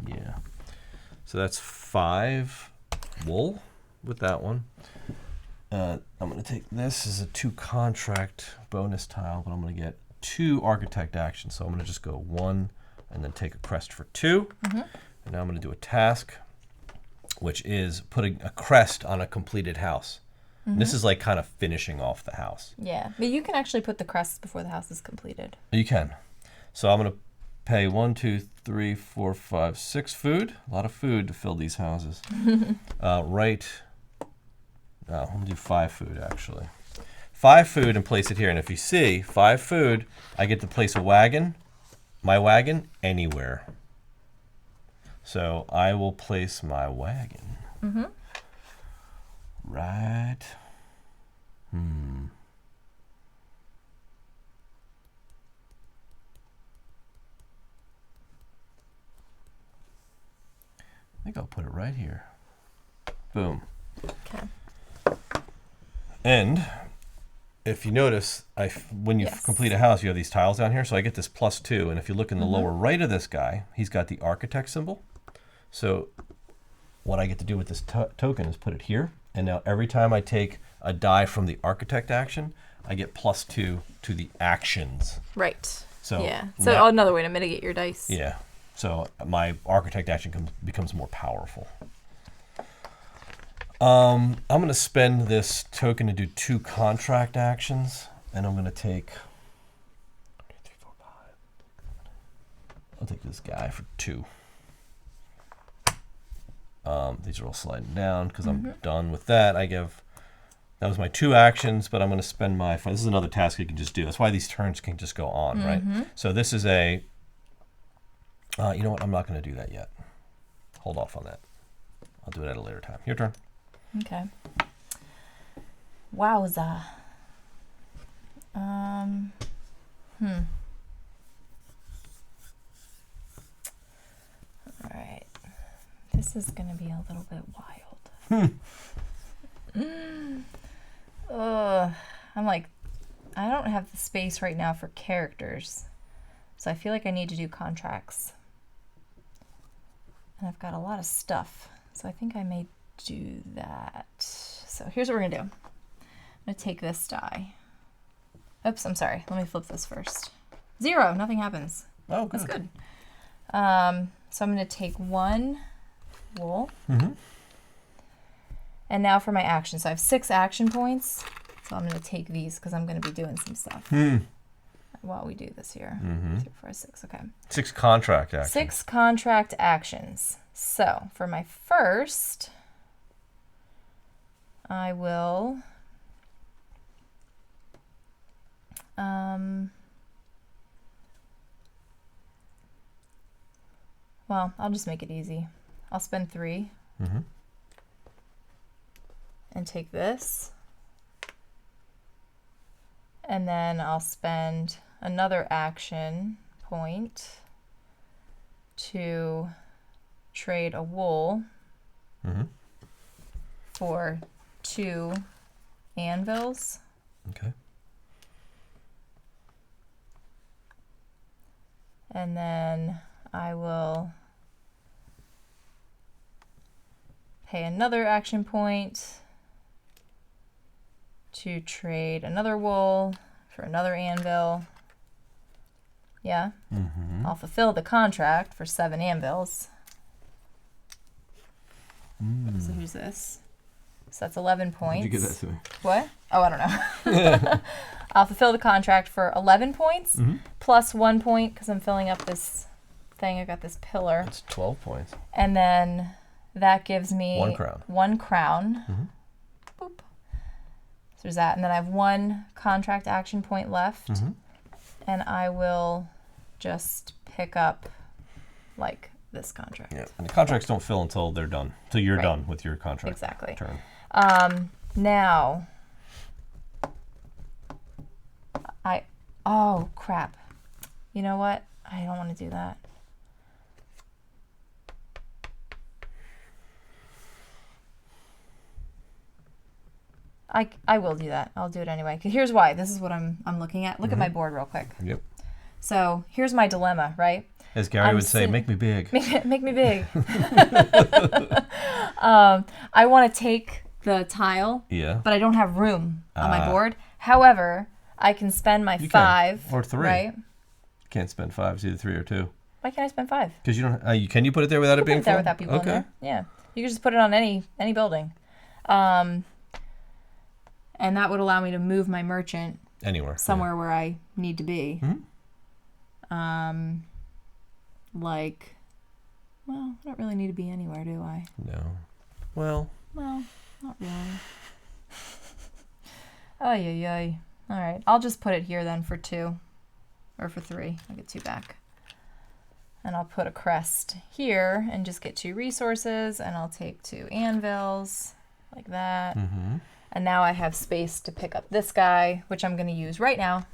Yeah. So that's 5 wool with that one. I'm gonna take this as a 2 contract bonus tile, but I'm gonna get 2 architect actions. So I'm gonna just go 1 and then take a crest for 2. And now I'm gonna do a task, which is putting a crest on a completed house. This is like kind of finishing off the house. Yeah, but you can actually put the crests before the house is completed. You can. So I'm going to pay 1, 2, 3, 4, 5, 6 food. A lot of food to fill these houses. I'm going to do 5 food, actually. 5 food and place it here. And if you see, 5 food, I get to place a wagon, my wagon, anywhere. So I will place my wagon. Right. I think I'll put it right here. Boom. Okay. And if you notice, when you complete a house, you have these tiles down here. So I get this +2. And if you look in the lower right of this guy, he's got the architect symbol. So what I get to do with this token is put it here. And now every time I take a die from the architect action, I get +2 to the actions. Right. So yeah. So another way to mitigate your dice. Yeah. So my architect action becomes more powerful. I'm going to spend this token to do 2 contract actions, and I'm going to take. I'll take this guy for 2. These are all sliding down because I'm done with that. That was my 2 actions, but I'm going to spend my. This is another task you can just do. That's why these turns can just go on, right? So this is a. You know what? I'm not going to do that yet. Hold off on that. I'll do it at a later time. Your turn. Okay. Wowza. All right. This is going to be a little bit wild. I'm like, I don't have the space right now for characters. So I feel like I need to do contracts. And I've got a lot of stuff. So I think I may do that. So here's what we're going to do. I'm going to take this die. Oops, I'm sorry. Let me flip this first. 0. Nothing happens. Oh, good. That's good. So I'm going to take 1 wool. And now for my action. So I have 6 action points. So I'm going to take these because I'm going to be doing some stuff while we do this here. 3, 4, 6. Okay. 6 contract actions. 6 contract actions. So for my first, I will well, I'll just make it easy. I'll spend 3 and take this. And then I'll spend another action point to trade a wool for 2 anvils. Okay. And then I will pay another action point to trade another wool for another anvil. Yeah. I'll fulfill the contract for 7 anvils. So who's this? So that's 11 points. Did you give that to me? What? Oh, I don't know. I'll fulfill the contract for 11 points plus 1 point because I'm filling up this thing. I got this pillar. That's 12 points. And then that gives me 1 crown. 1 crown. Boop. So there's that. And then I have 1 contract action point left. and I will just pick up like this contract. Yeah, and the contracts don't fill until they're done, until you're done with your contract. Exactly. Turn. Now, oh crap. You know what? I don't want to do that. I will do that. I'll do it anyway. Here's why. This is what I'm looking at. Look at my board real quick. Yep. So here's my dilemma, right? As Gary would say, make me big. Make me big. I want to take the tile, but I don't have room on my board. However, I can spend my 5 or 3. Right? You can't spend 5. It's either 3 or 2. Why can't I spend 5? Because you don't. Can you put it there without it being full? Put it there without people in there. Yeah, you can just put it on any building, and that would allow me to move my merchant somewhere where I need to be. Like, well, I don't really need to be anywhere, do I? No. Well, not really. Ay. All right, I'll just put it here then for 2, or for 3. I'll get 2 back. And I'll put a crest here and just get 2 resources, and I'll take 2 anvils, like that. And now I have space to pick up this guy, which I'm going to use right now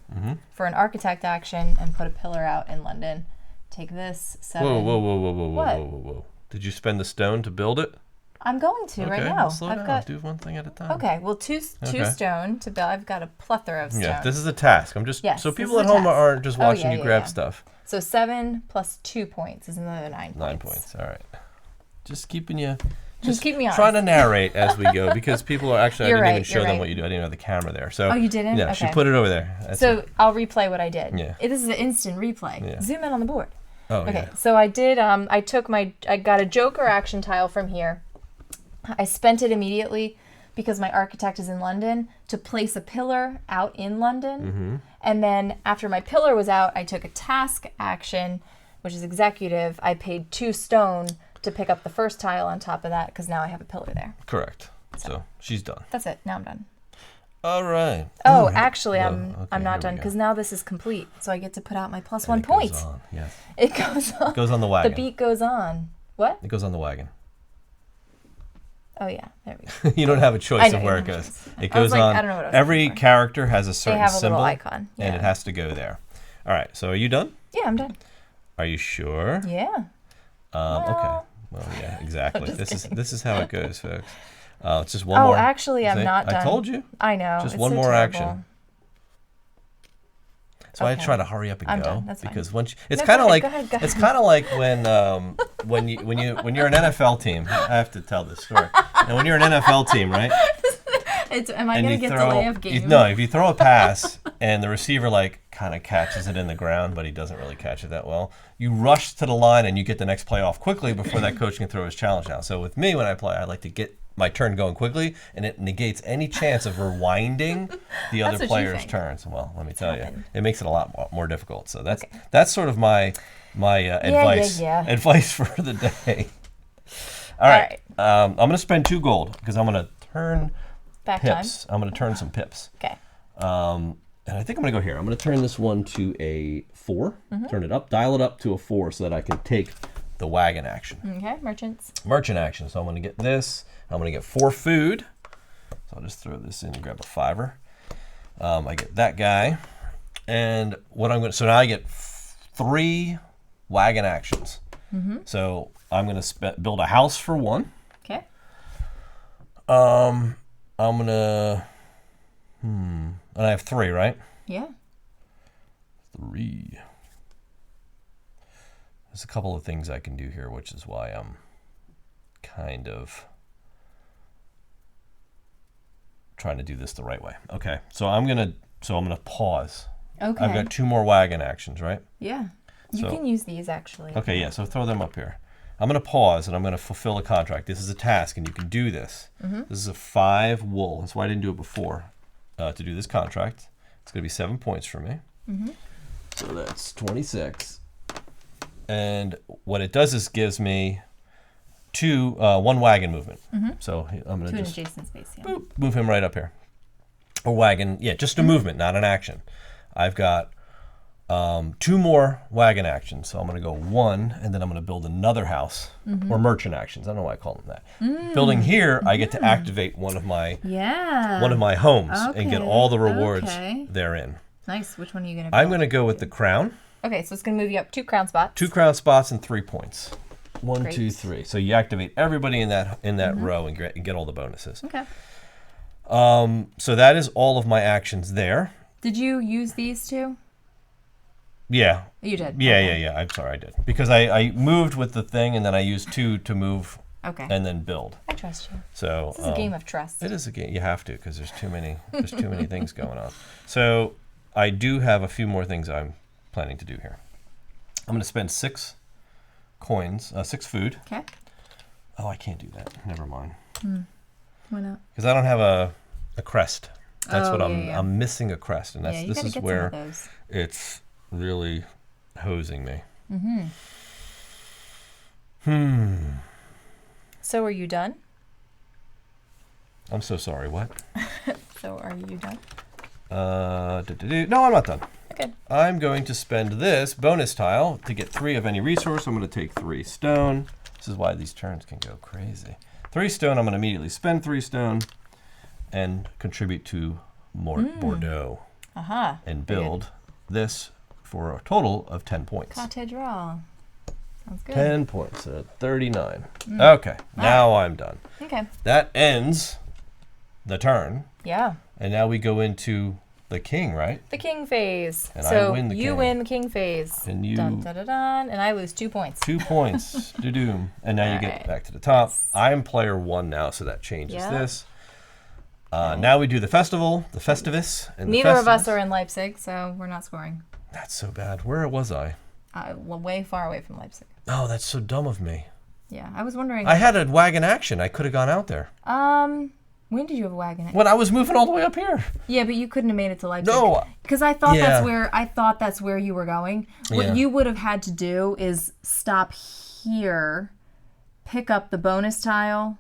for an architect action, and put a pillar out in London. Take this 7. Whoa. Did you spend the stone to build it? I'm going to right now. Slow down. Do one thing at a time. Okay, well, two stone to build. I've got a plethora of stone. Yeah, this is a task. I'm just so people at home aren't just watching you grab stuff. So 7 plus 2 points is another 9 points. 9 points. All right. Just keeping you. Just keep me honest. Trying to narrate as we go because people are actually. I didn't even show them what you do. I didn't have the camera there. So. Oh, you didn't? Yeah, she put it over there. So I'll replay what I did. Yeah. This is an instant replay. Yeah. Zoom in on the board. Oh, okay. So I did. I got a Joker action tile from here. I spent it immediately because my architect is in London to place a pillar out in London. And then after my pillar was out, I took a task action, which is executive. I paid 2 stone to pick up the first tile on top of that because now I have a pillar there. Correct. So she's done. That's it. Now I'm done. All right. Oh, actually, I'm not done because now this is complete. So I get to put out my +1 point. Goes on. Yes. It goes on. It goes on the wagon. The beat goes on. What? It goes on the wagon. Oh yeah, there we go. You don't have a choice of where it goes. It goes on. I don't know what I was every character has a certain symbol, icon. And it has to go there. All right. So are you done? Yeah, I'm done. Are you sure? Yeah. Okay. Well, yeah, exactly. This is how it goes, folks. It's just one more. Oh, actually, I'm not done. I told you. I know. Just one more action. That's why I try to hurry up and go. That's because fine. once it's kind of like it's kind of like when you're an NFL team. I have to tell this story. And when you're an NFL team, right? Am I going to get delay of game? No, if you throw a pass and the receiver kind of catches it in the ground, but he doesn't really catch it that well, you rush to the line and you get the next play off quickly before that coach can throw his challenge down. So with me, when I play, I like to get my turn going quickly, and it negates any chance of rewinding the other player's turns. Well, let me tell you, it makes it a lot more difficult. So that's sort of my advice advice for the day. All right. I'm going to spend 2 gold because I'm going to turn pips. I'm going to turn some pips. Okay. And I think I'm going to go here. I'm going to turn this one to a 4. Turn it up, dial it up to a 4 so that I can take the wagon action. Okay, merchants. Merchant action. So I'm going to get this. I'm going to get 4 food. So I'll just throw this in and grab a 5. I get that guy. And what I'm going to, so now I get 3 wagon actions. So I'm going to build a house for 1. Okay. I'm going to, and I have 3, right? Yeah. 3. There's a couple of things I can do here, which is why I'm kind of trying to do this the right way. Okay, so I'm gonna pause. Okay. I've got 2 more wagon actions, right? Yeah. You can use these actually. Okay, yeah. So throw them up here. I'm gonna pause and I'm gonna fulfill a contract. This is a task, and you can do this. This is a 5 wool. That's why I didn't do it before. To do this contract, it's gonna be 7 points for me. So that's 26. And what it does is gives me 1 wagon movement. So I'm going to just adjacent space, boop, move him right up here. Or wagon, just a movement, not an action. I've got 2 more wagon actions. So I'm going to go 1, and then I'm going to build another house, or merchant actions. I don't know why I call them that. Building here, I get to activate one of my homes and get all the rewards therein. Nice. Which one are you going to? I'm going to go with the crown. Okay, so it's going to move you up 2 crown spots. 2 crown spots and 3 points. 1, 2, 3. So you activate everybody in that row and get all the bonuses. Okay. So that is all of my actions there. Did you use these 2? Yeah. You did? Yeah. I'm sorry, I did. Because I moved with the thing, and then I used 2 to move and then build. I trust you. So this is a game of trust. It is a game. You have to, because there's too many things going on. So I do have a few more things I'm planning to do here. I'm going to spend 6 coins, 6 food. Okay. Oh, I can't do that. Never mind. Why not? Because I don't have a crest. That's what yeah. I'm missing, a crest, and this is where it's really hosing me. So are you done? I'm so sorry. What? So are you done? No, I'm not done. Okay. I'm going to spend this bonus tile to get 3 of any resource. I'm going to take 3 stone. This is why these turns can go crazy. 3 stone. I'm going to immediately spend 3 stone and contribute to Bordeaux. And build this for a total of 10 points. Cathedral. Sounds good. 10 points, so 39. Okay, now I'm done. Okay. That ends the turn. Yeah. And now we go into the king, right? The king phase. And so I win the you king. win the king phase. And you... Dun, dun, dun, dun, and I lose 2 points. 2 points. Do-doom. And now you get back to the top. Yes. I'm player 1 now, so that changes this. Now we do the festival, the Festivus. And Neither of us are in Leipzig, so we're not scoring. That's so bad. Where was I? Way far away from Leipzig. Oh, that's so dumb of me. Yeah, I was wondering. I had a wagon action. I could have gone out there. When did you have a wagon? When I was moving all the way up here. Yeah, but you couldn't have made it to Leipzig. No. Because I thought that's where you were going. What you would have had to do is stop here, pick up the bonus tile,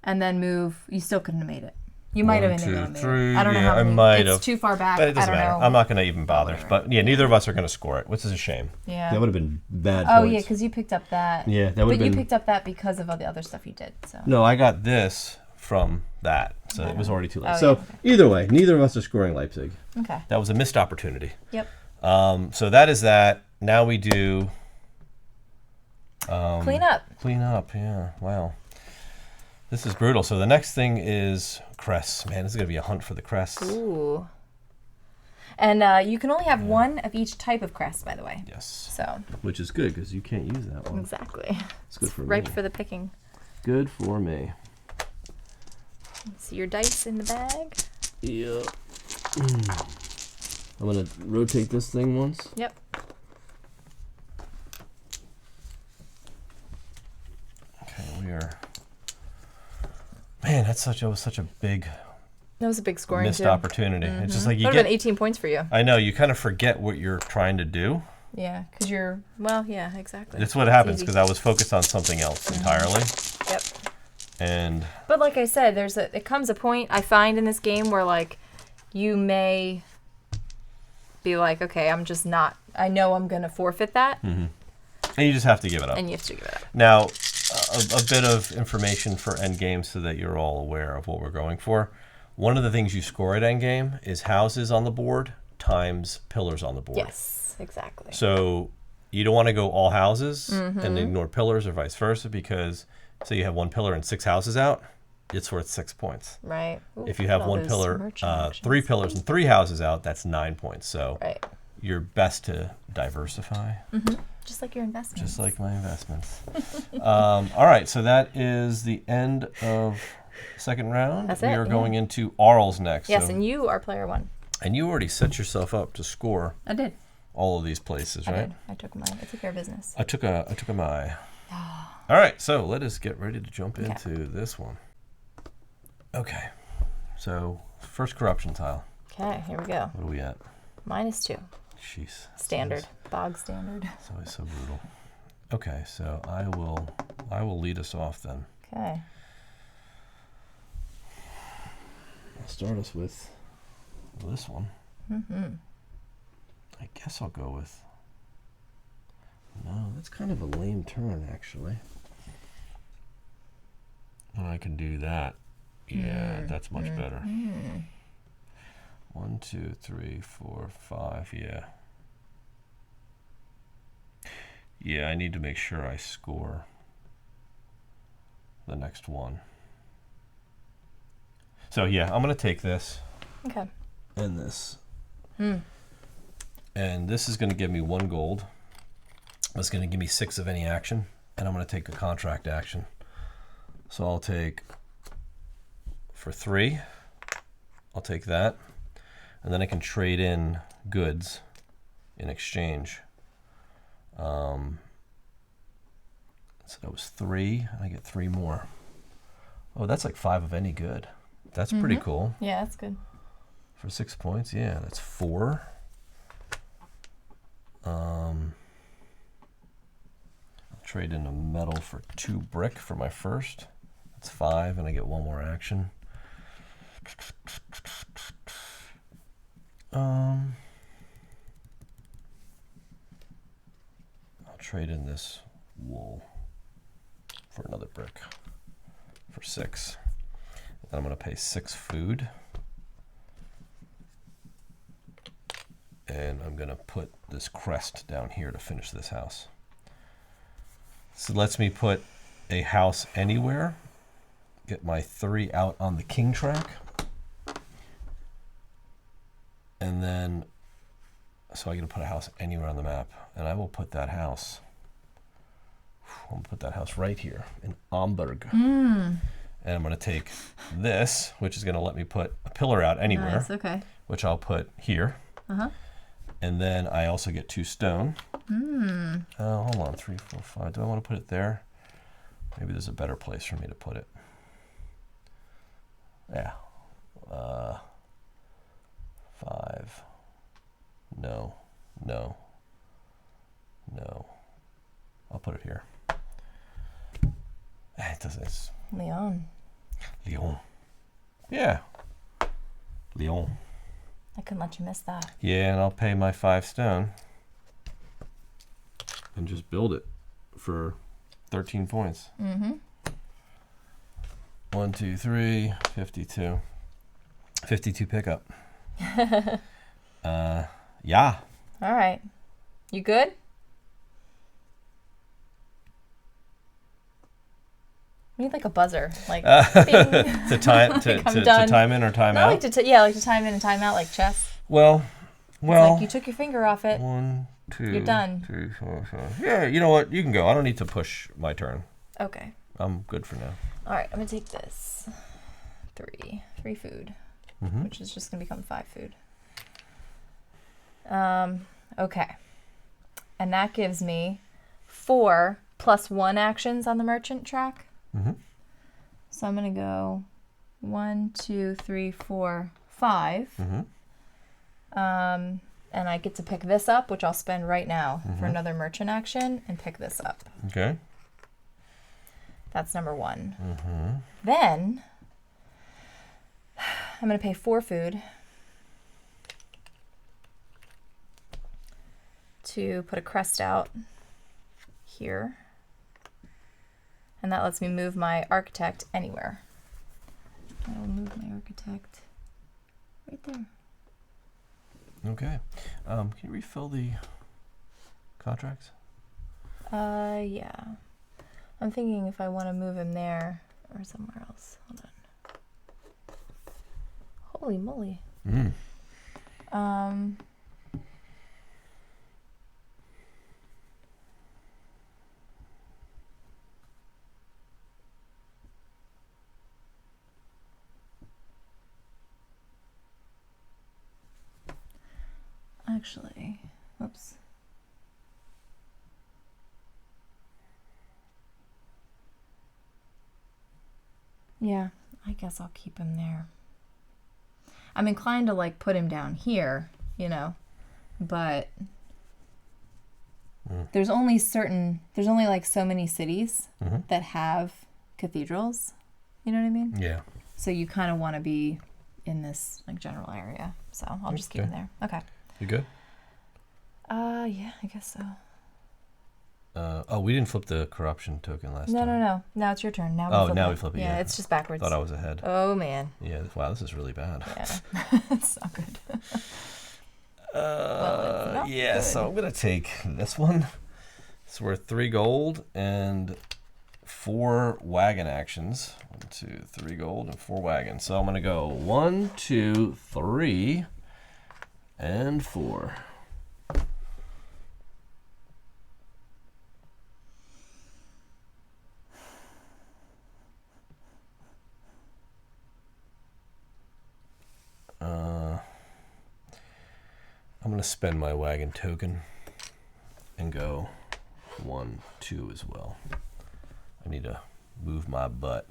and then move. You still couldn't have made it. You might have ended up. I don't know how many. I might have. It's too far back. But it doesn't matter. Know. I'm not going to even bother. But yeah, neither of us are going to score it, which is a shame. Yeah. That would have been bad Oh points. yeah, because you picked up that. Yeah, that would have been. But you picked up that because of all the other stuff you did. So. No, I got this from that, so it was already too late. Oh, so yeah, either way, neither of us are scoring Leipzig. Okay. That was a missed opportunity. Yep. So that is that. Now we do. Clean up. Clean up. Yeah. Wow. This is brutal. So the next thing is crests. Man, this is going to be a hunt for the crests. Ooh. And you can only have 1 of each type of crest, by the way. Yes. So. Which is good because you can't use that one. Exactly. It's good for me. Ripe for the picking. Good for me. So your dice in the bag. Yeah. I'm going to rotate this thing once. Yep. Okay, we are. Man, that was such a big. That was a big scoring missed opportunity. It's just like you get. Would have been 18 points for you. I know, you kind of forget what you're trying to do. Yeah, because you're. Well, yeah, exactly. That's what happens because I was focused on something else entirely. Yep. But like I said, it comes a point I find in this game where like you may be like, okay, I'm just not. I know I'm gonna forfeit that. And you just have to give it up. And you have to give it up. Now, a bit of information for endgame so that you're all aware of what we're going for. One of the things you score at endgame is houses on the board times pillars on the board. Yes, exactly. So you don't want to go all houses and ignore pillars or vice versa because say you have 1 pillar and 6 houses out, it's worth 6 points. Right. Ooh, if you have 1 pillar, 3 pillars and 3 houses out, that's 9 points. So you're best to diversify. Just like your investments. Just like my investments. All right, so that is the end of second round. That's we it, are going into Arles next. Yes, so, and you are player 1. And you already set yourself up to score. I did. All of these places, right? I took care of business. I took a eye. All right, so let us get ready to jump into this one. Okay, so first corruption tile. Okay, here we go. What are we at? -2. Jeez. Standard. Bog standard. It's always so brutal. Okay, so I will lead us off then. Okay. I'll start us with this one. I guess I'll go with... No, that's kind of a lame turn, actually. And I can do that. Yeah, that's much better. 1, 2, 3, 4, 5, yeah. Yeah, I need to make sure I score the next one. So yeah, I'm going to take this. Okay. And this. And this is going to give me 1 gold. That's going to give me 6 of any action. And I'm going to take a contract action. So I'll take, for 3, I'll take that. And then I can trade in goods in exchange. So that was 3. I get 3 more. Oh, that's like 5 of any good. That's pretty cool. Yeah, that's good. For 6 points, yeah, that's 4. I'll trade in a metal for 2 brick for my first. That's 5, and I get 1 more action. I'll trade in this wool for another brick for 6. And I'm going to pay 6 food. And I'm going to put this crest down here to finish this house. So it lets me put a house anywhere. Get my 3 out on the king track. And then, so I can put a house anywhere on the map. And I will put that house, I'm going to put that house right here in Amberg. And I'm going to take this, which is going to let me put a pillar out anywhere. Nice, okay. Which I'll put here. And then I also get 2 stone. Hold on, 3, 4, 5. Do I want to put it there? Maybe there's a better place for me to put it. Yeah. 5. No. No. No. I'll put it here. It doesn't. It's Leon. Leon. Yeah. Leon. I couldn't let you miss that. Yeah, and I'll pay my 5 stone and just build it for 13 points. 1, 2, 3, 52. 52 pickup. Yeah. All right. You good? We need like a buzzer, like bing. to time Like, to I'm done. time in or time No, out. like to like to time in and time out like chess. Well, It's like you took your finger off it. 1, 2. You're done. 3, 4, 5. Yeah, you know what? You can go. I don't need to push my turn. Okay. I'm good for now. All right, I'm gonna take this. 3 food, which is just gonna become 5 food. Okay, and that gives me 4 plus 1 actions on the merchant track. So I'm gonna go 1, 2, 3, 4, 5. And I get to pick this up, which I'll spend right now for another merchant action, and pick this up. Okay. That's number 1. Then I'm going to pay 4 food to put a crest out here. And that lets me move my architect anywhere. I will move my architect right there. Okay. Can you refill the contracts? Yeah. I'm thinking if I want to move him there or somewhere else. Hold on. Holy moly. Actually, whoops. Yeah, I guess I'll keep him there. I'm inclined to like put him down here, you know, but there's only like so many cities that have cathedrals, you know what I mean? Yeah. So you kind of want to be in this like general area. So I'll just keep him there. Okay. You good? Yeah, I guess so. Oh, we didn't flip the corruption token last time. No. Now it's your turn. Now we flip it. Yeah, it's just backwards. Thought I was ahead. Oh, man. Yeah, wow, this is really bad. Yeah, it's not good. Well, it's not good. So I'm going to take this one. It's worth 3 gold and 4 wagon actions. 1, 2, 3 gold and 4 wagons. So I'm going to go 1, 2, 3, and 4. I'm going to spend my wagon token and go 1, 2 as well. I need to move my butt.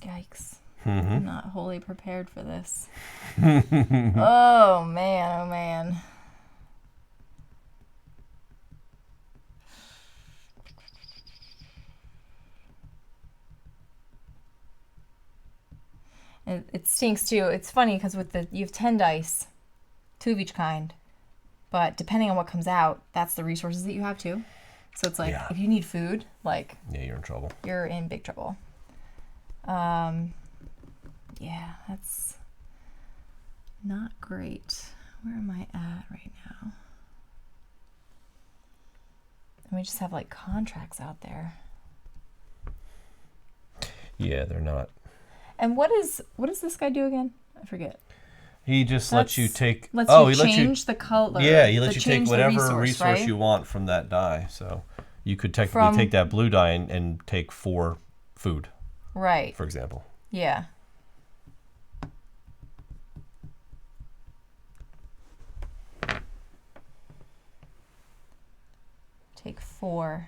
Yikes. I'm not wholly prepared for this. Oh, man. It stinks too. It's funny because you have 10 dice, 2 of each kind, but depending on what comes out, that's the resources that you have too. So it's like if you need food, like you're in trouble. You're in big trouble. Yeah, that's not great. Where am I at right now? And we just have like contracts out there. Yeah, they're not. And what does this guy do again? I forget. He just lets you take. He lets you the color. Yeah, he lets you take whatever resource right? you want from that die. So you could technically take that blue die and take 4 food. Right. For example. Yeah. Take 4.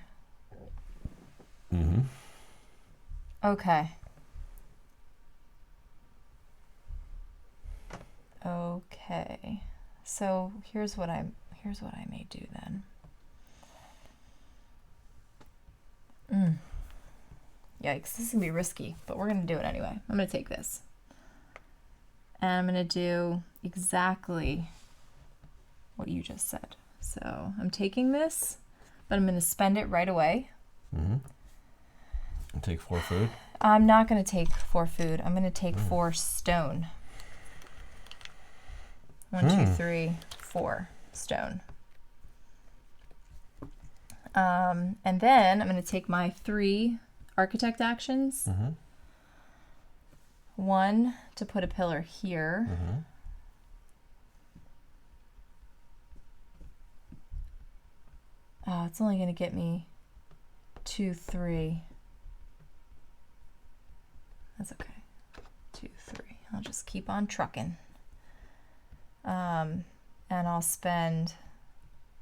Okay. Okay. So here's what I may do then. Yikes, this is gonna be risky, but we're gonna do it anyway. I'm gonna take this. And I'm gonna do exactly what you just said. So I'm taking this, but I'm gonna spend it right away. And take 4 food? I'm not gonna take 4 food. I'm gonna take 4 stone. 1, 2, 3, 4 stone. And then I'm going to take my 3 architect actions. 1 to put a pillar here. Oh, it's only going to get me 2, 3. That's okay. 2, 3. I'll just keep on trucking. And I'll spend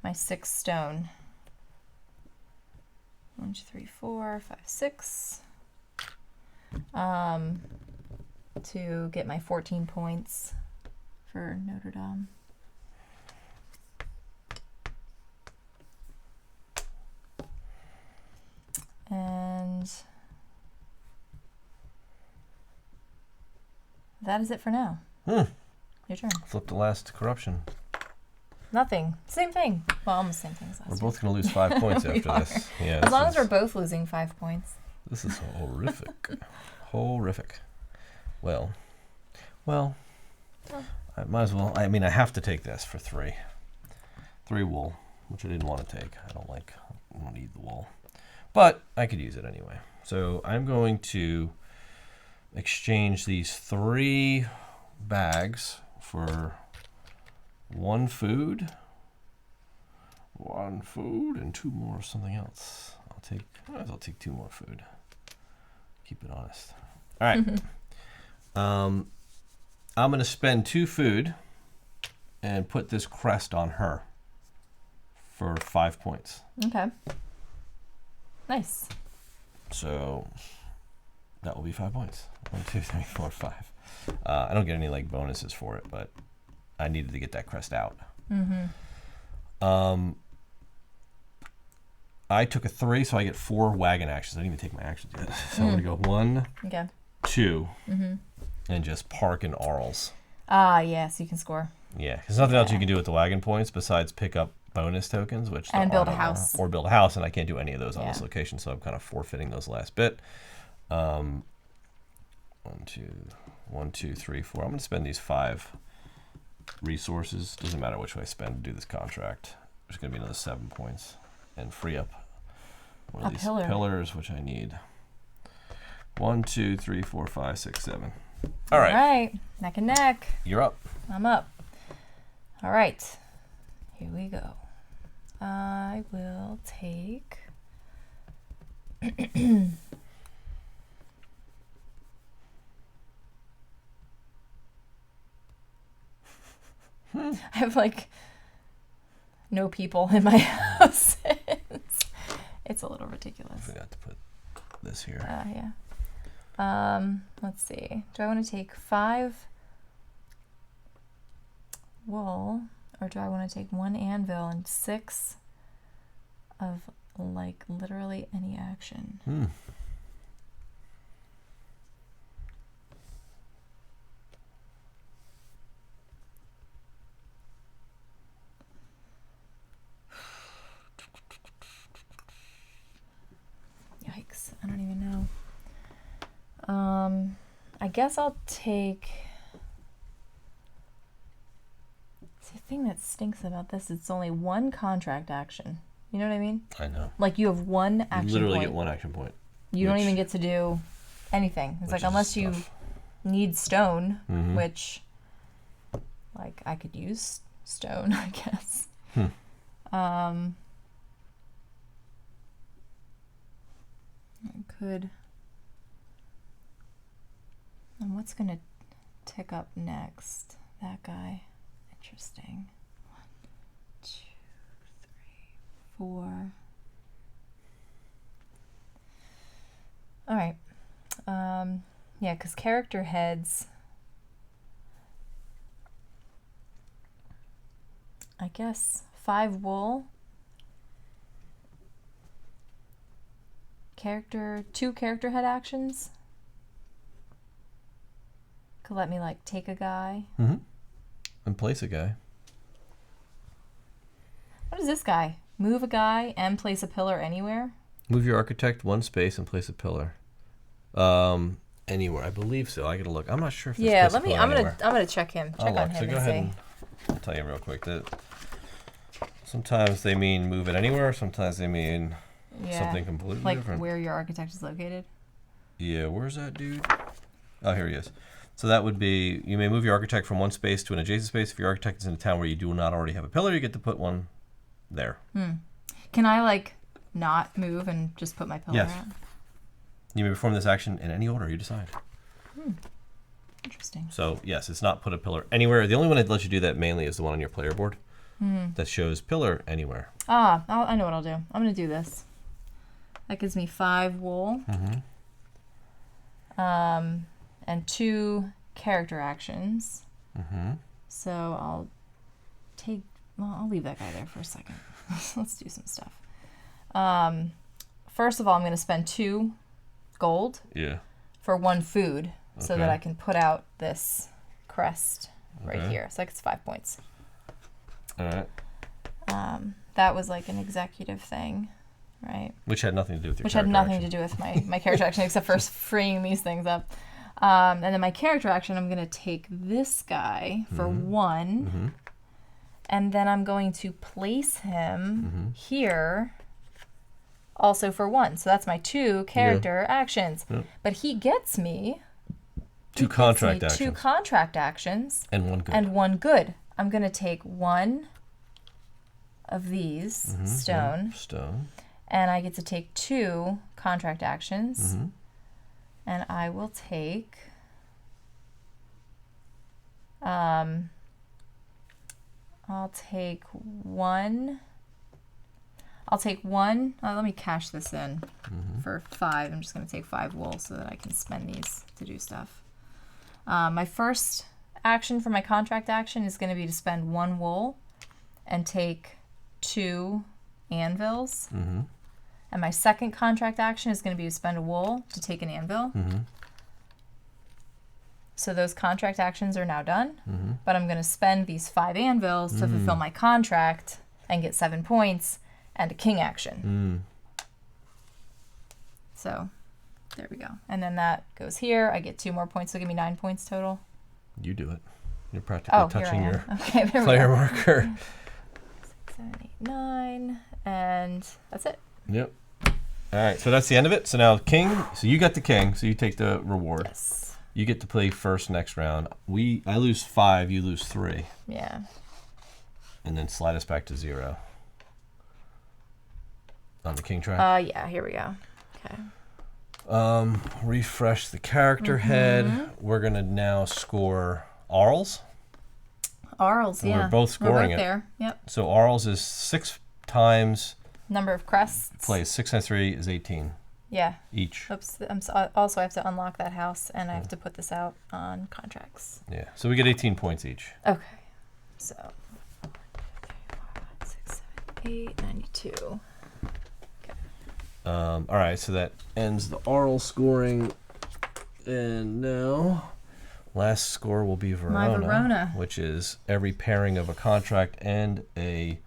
my 6 stone. 1, 2, 3, 4, 5, 6. To get my 14 points for Notre Dame. And that is it for now. Your turn. Flip the last corruption. Nothing. Same thing. Well, almost same thing as last. We're both going to lose 5 points after this. Yeah. As long as we're both losing 5 points. This is horrific. Horrific. Well, I might as well. I mean, I have to take this for 3. 3 wool, which I didn't want to take. I don't need the wool. But I could use it anyway. So I'm going to exchange these 3 bags for 1 food, 1 food, and 2 more of something else. I'll take 2 more food. Keep it honest. All right. I'm going to spend 2 food and put this crest on her for 5 points. Okay. Nice. So that will be 5 points. 1, 2, 3, 4, 5. I don't get any bonuses for it, but I needed to get that crest out. I took a 3, so I get 4 wagon actions. I didn't even take my actions yet. So I'm going to go 1, 2, and just park in Arls. Ah, yes, you can score. Yeah, because nothing else you can do with the wagon points besides pick up bonus tokens, which and build a house. Or build a house, and I can't do any of those on this location, so I'm kind of forfeiting those last bit. 1, 2, 3, 4. I'm going to spend these 5 resources. Doesn't matter which way I spend to do this contract. There's going to be another 7 points. And free up one of these pillars, which I need. 1, 2, 3, 4, 5, 6, 7. All right. All right. Neck and neck. You're up. I'm up. All right. Here we go. I will take... I have like no people in my house. It's a little ridiculous. I forgot to put this here. Yeah. Let's see. Do I want to take 5 wool, or do I want to take 1 anvil and 6 of like literally any action? Yikes, I don't even know. I guess I'll take... The thing that stinks about this, it's only 1 contract action. You know what I mean? I know. Like you have 1 action point. You literally get 1 action point. You don't even get to do anything. It's like unless you need stone, which like I could use stone, I guess. I could. And what's going to tick up next? That guy. Interesting. 1, 2, 3, 4. All right. Yeah, because character heads, I guess 5 wool. 2 character head actions. Could let me like take a guy. And place a guy. What is this guy? Move a guy and place a pillar anywhere? Move your architect 1 space and place a pillar. Anywhere, I believe so. I gotta look. I'm not sure if yeah. Let me. I'm gonna check him. Check on him. So go ahead and I'll tell you real quick that sometimes they mean move it anywhere. Sometimes they mean something completely different. Like where your architect is located. Yeah. Where's that dude? Oh, here he is. So that would be, you may move your architect from 1 space to an adjacent space. If your architect is in a town where you do not already have a pillar, you get to put one there. Can I like not move and just put my pillar out? You may perform this action in any order you decide. Interesting. So yes, it's not put a pillar anywhere. The only one that lets you do that mainly is the one on your player board that shows pillar anywhere. I know what I'll do. I'm going to do this. That gives me 5 wool. And 2 character actions. So I'll leave that guy there for a second. Let's do some stuff. First of all, I'm going to spend 2 gold for 1 food so that I can put out this crest right here. So it's 5 points. All right. That was like an executive thing, right? Which had nothing to do with your Which had nothing to do with my character action except for freeing these things up. And then my character action, I'm going to take this guy for 1. And then I'm going to place him here also for 1. So that's my 2 character actions. But he gets me 2 contract actions. 2 contract actions. And 1 good. And 1 good. I'm going to take 1 of these stone. And I get to take 2 contract actions. And I will take I'll take 1. Let me cash this in for 5. I'm just going to take 5 wool so that I can spend these to do stuff. My first action for my contract action is going to be to spend 1 wool and take 2 anvils. Mm-hmm. And my second contract action is going to be to spend a wool to take an anvil. Mm-hmm. So those contract actions are now done. Mm-hmm. But I'm going to spend these 5 anvils to fulfill my contract and get 7 points and a king action. So there we go. And then that goes here. I get 2 more points, so give me 9 points total. You do it. You're practically touching here your okay, player marker. 6, 7, 8, 9, and that's it. Yep. All right, so that's the end of it. So now king. So you got the king, so you take the reward. Yes. You get to play first next round. I lose 5, you lose 3. Yeah. And then slide us back to 0. On the king track. Yeah, here we go. Okay. Refresh the character head. We're gonna now score Arls. Arls, yeah. We're both scoring it. There. Yep. So Arls is 6 times. Number of crests. Plays 6 times 3 is 18. Yeah. Each. Oops. Also, I have to unlock that house, and I have to put this out on contracts. Yeah. So we get 18 points each. Okay. So 1, 2, 3, 4, 5, 6, 7, 8, 92. All right, so that ends the Arl scoring. And now, last score will be Verona, My Verona. which is every pairing of a contract and a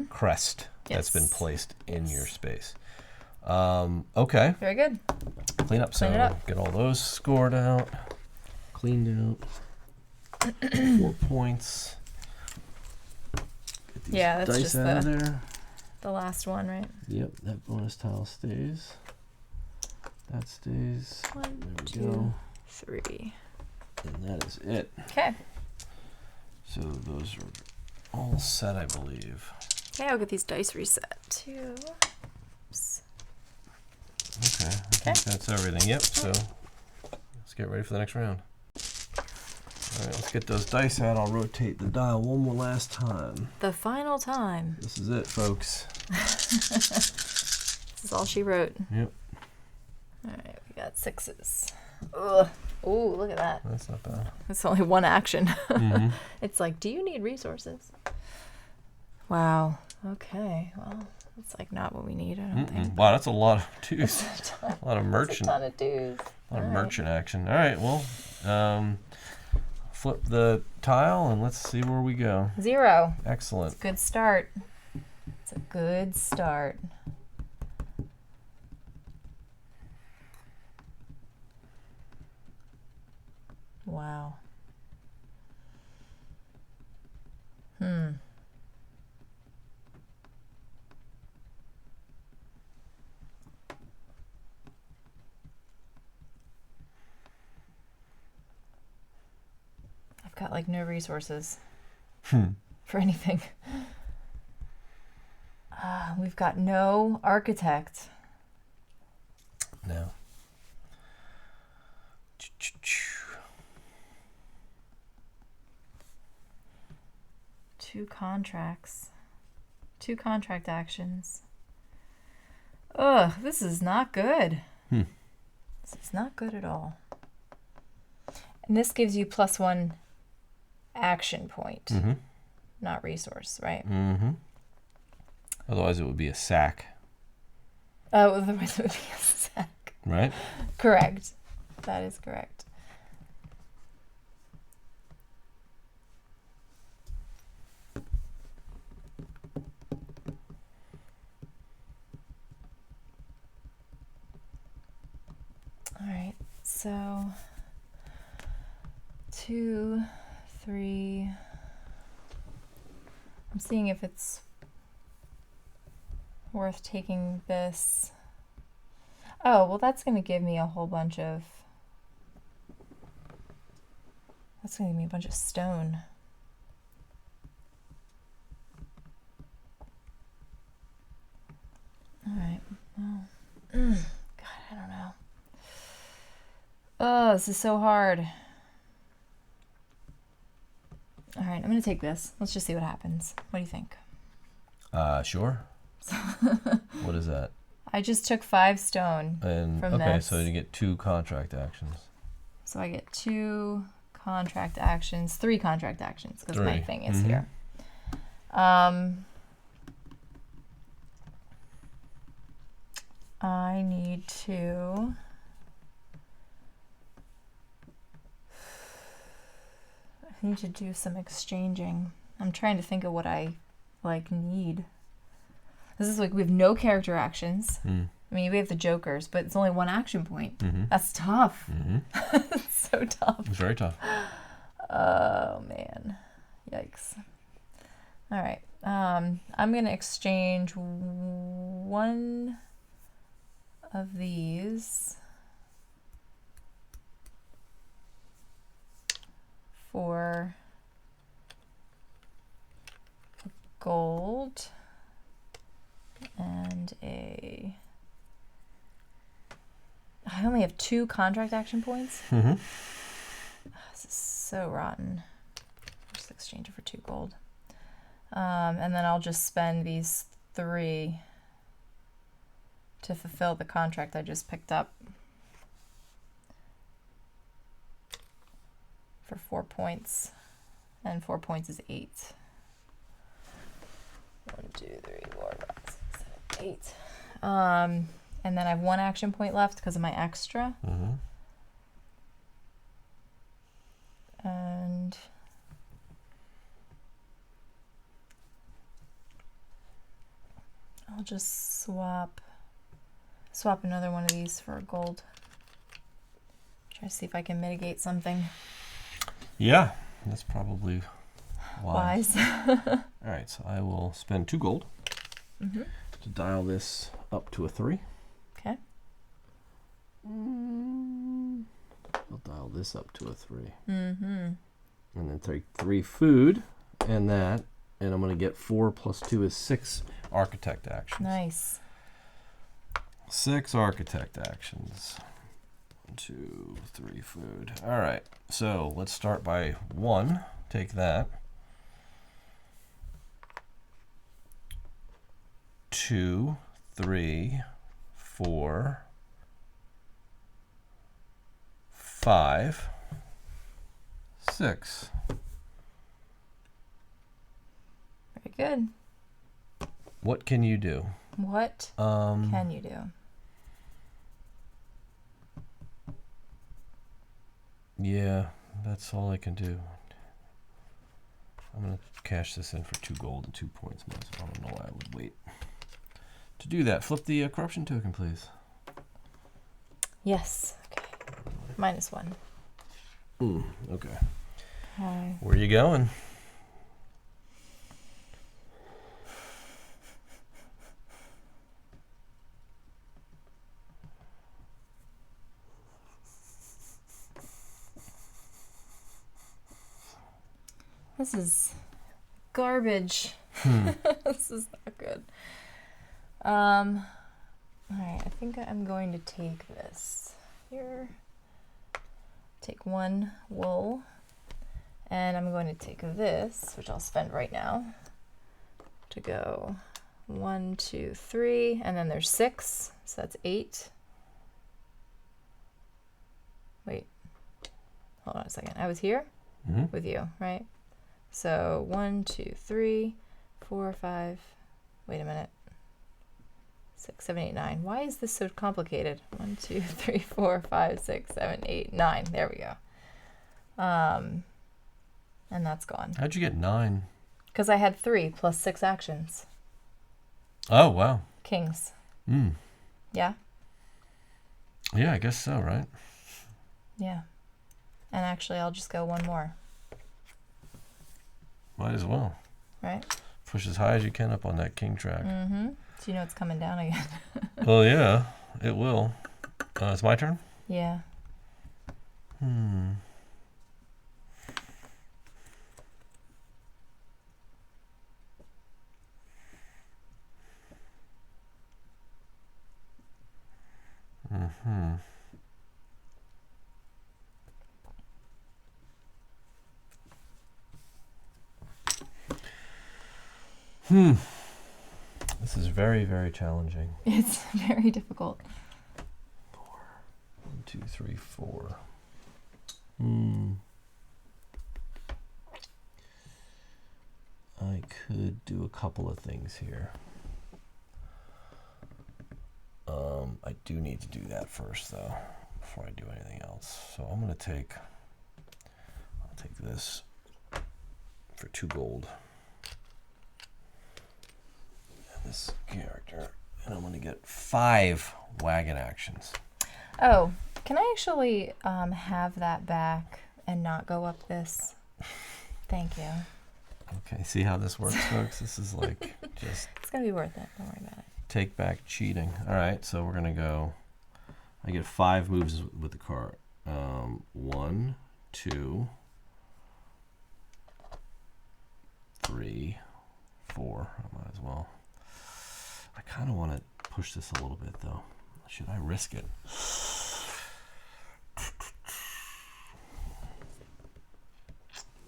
crest that's been placed in your space. Okay. Very good. Clean up. Clean it up. Get all those scored out, cleaned out. 4 points. Get these Yeah, that's dice just out of there. the last one, right? Yep, that bonus tile stays. That stays. 1, There we 2, go. 3. And that is it. Okay. So those are all set, I believe. Okay, I'll get these dice reset too. Oops. Okay, I think that's everything. Yep, so let's get ready for the next round. All right, let's get those dice out. I'll rotate the dial one more last time. The final time. This is it, folks. This is all she wrote. Yep. All right, we got 6s. Ugh. Ooh, look at that. That's not bad. It's only one action. Mm-hmm. It's like, do you need resources? Wow. Okay. Well, it's like not what we need, I don't think. Wow, that's a lot of twos. A lot of merchant. That's a ton of dues. A lot of merchant action. All right, well, flip the tile and let's see where we go. 0. Excellent. It's a good start. It's a good start. Wow. I've got like no resources for anything. We've got no architect. No. 2 contracts. 2 contract actions. Ugh, this is not good. This is not good at all. And this gives you +1 action point, not resource, right? Mm-hmm. Otherwise, it would be a sack. Oh, otherwise it would be a sack. Right? Correct. That is correct. All right, so 2, 3. I'm seeing if it's worth taking this. Oh, well, that's going to give me a whole bunch of. That's going to give me a bunch of stone. All right. Well, God, I don't know. Oh, this is so hard. All right, I'm going to take this. Let's just see what happens. What do you think? Sure. What is that? I just took 5 stone And from okay, this. so you get 2 contract actions. So I get 2 contract actions, 3 contract actions, because my 3. thing is here. I need to do some exchanging. I'm trying to think of what I need. This is like we have no character actions. I mean, we have the jokers, but it's only one action point. That's tough. It's so tough. It's very tough. Oh man, yikes! All right, I'm gonna exchange one of these for a gold and a. I only have 2 contract action points. This is so rotten. Just exchange it for 2 gold. And then I'll just spend these 3 to fulfill the contract I just picked up for 4 points. And 4 points is 8. 1, 2, 3, 4, 5, 6, 7, 8. And then I have 1 action point left because of my extra. And I'll just swap another one of these for a gold. Try to see if I can mitigate something. Yeah, that's probably wise. All right, so I will spend 2 gold to dial this up to a 3. Okay. I'll dial this up to a 3. And then take 3 food and that, and I'm going to get 4 plus 2 is 6 architect actions. Nice. 6 architect actions. 1, 2, 3 food. All right, so let's start by 1. Take that. 2, 3, 4, 5, 6. Very good. What can you do? What can you do? Yeah, that's all I can do. I'm going to cash this in for 2 gold and 2 points. I don't know why I would wait. To do that, flip the corruption token, please. Yes. Okay. -1. Okay. Hi. Where are you going? This is garbage. This is not good. All right, I think I'm going to take this here. Take 1 wool, and I'm going to take this, which I'll spend right now, to go 1, 2, 3, and then there's 6, so that's 8. Wait, hold on a second. I was here with you, right? So 1, 2, 3, 4, 5. Wait a minute. 6, 7, 8, 9. Why is this so complicated? 1, 2, 3, 4, 5, 6, 7, 8, 9. There we go. And that's gone. How'd you get 9? Because I had 3 plus 6 actions. Oh, wow. Kings. Yeah? Yeah, I guess so, right? Yeah. And actually, I'll just go 1 more. Might as well. Right? Push as high as you can up on that king track. So you know it's coming down again. Well, yeah, it will. It's my turn? Yeah. This is very, very challenging. It's very difficult. 4, 1, 2, 3, 4. I could do a couple of things here. I do need to do that first, though, before I do anything else. So I'm going to take, I'll take this for 2 gold. And this character, and I'm going to get 5 wagon actions. Oh, can I actually have that back and not go up this? Thank you. Okay, see how this works, folks? This is like just... It's going to be worth it. Don't worry about it. Take back cheating. All right, so we're going to go... I get 5 moves with the card. 1, 2, 3, 4. I might as well. I kind of want to push this a little bit, though. Should I risk it?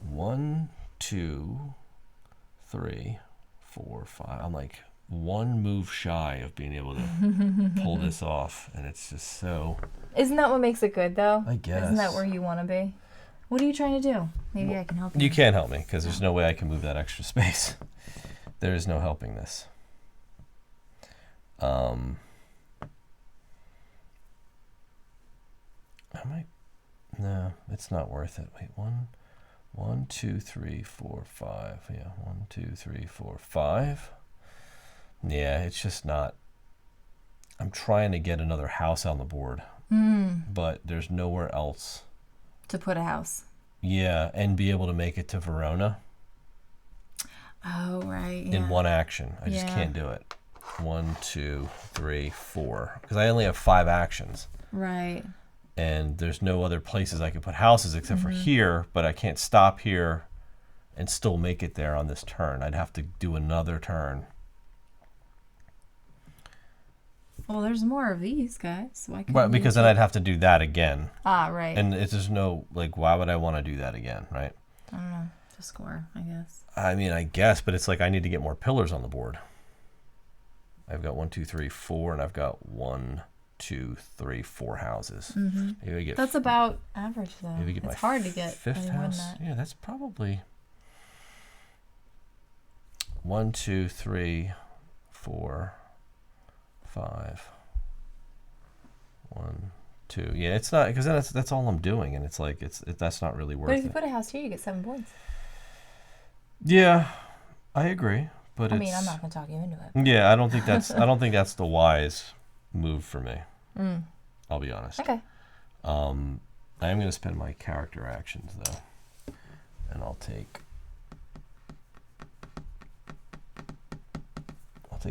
1, 2, 3, 4, 5. I'm like 1 move shy of being able to pull this off, and it's just so... Isn't that what makes it good, though? I guess. Isn't that where you want to be? What are you trying to do? Maybe I can help you. You can't help me, because there's no way I can move that extra space. There is no helping this. I might... No, it's not worth it. Wait, 1, 2, 3, 4, 5. Yeah, 1, 2, 3, 4, 5. Yeah, it's just not... I'm trying to get another house on the board, but there's nowhere else to put a house. Yeah, and be able to make it to Verona. Oh, right. Yeah. In 1 action. I just can't do it. 1, 2, 3, 4. Because I only have 5 actions. Right. And there's no other places I could put houses except for here, but I can't stop here and still make it there on this turn. I'd have to do another turn. Well, there's more of these guys. So I can But because then I'd have to do that again. Ah, right. And it's just no, like, why would I want to do that again, right? I don't know. To score, I guess. I mean, I guess, but it's like I need to get more pillars on the board. I've got 1, 2, 3, 4, and I've got 1, 2, 3, 4 houses. Maybe I get That's about average, though. maybe get it's my hard to get 5th more house. than that. Yeah, that's probably 1, 2, 3, 4, 5. 1, 2. Yeah, it's not, because then that's all I'm doing, and it's like that's not really worth it. But if you put a house here, you get 7 points. Yeah, I agree, but I mean, I'm not going to talk you into it. Yeah, I don't think that's the wise move for me. I'll be honest. Okay. I am going to spend my character actions though, and I'll take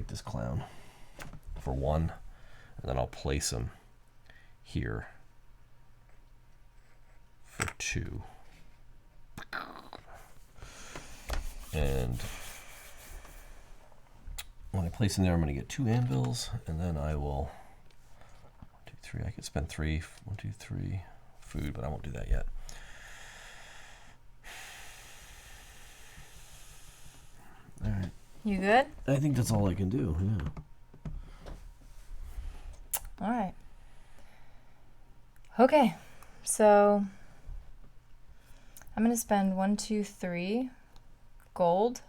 this clown for 1, and then I'll place him here for 2. And when I place him there, I'm going to get 2 anvils, and then I will 1, 2, 3. I could spend 3. 1, 2, 3 food, but I won't do that yet. All right. You good? I think that's all I can do. Yeah. All right. Okay. So I'm going to spend 1, 2, 3 gold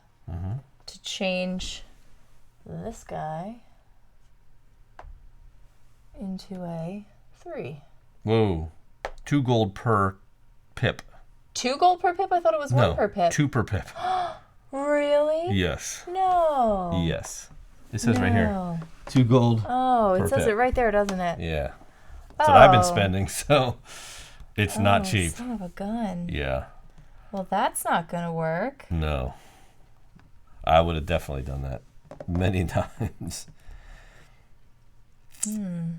to change this guy into a 3. Whoa. 2 gold per pip. 2 gold per pip? I thought it was 1 per pip. 2 per pip. Really? Yes. No. Yes. It says right here. 2 gold. Oh, per it says pip. it right there, doesn't it? Yeah. That's what I've been spending, so it's not cheap. Son of a gun. Yeah. Well, that's not going to work. No. I would have definitely done that many times. Well,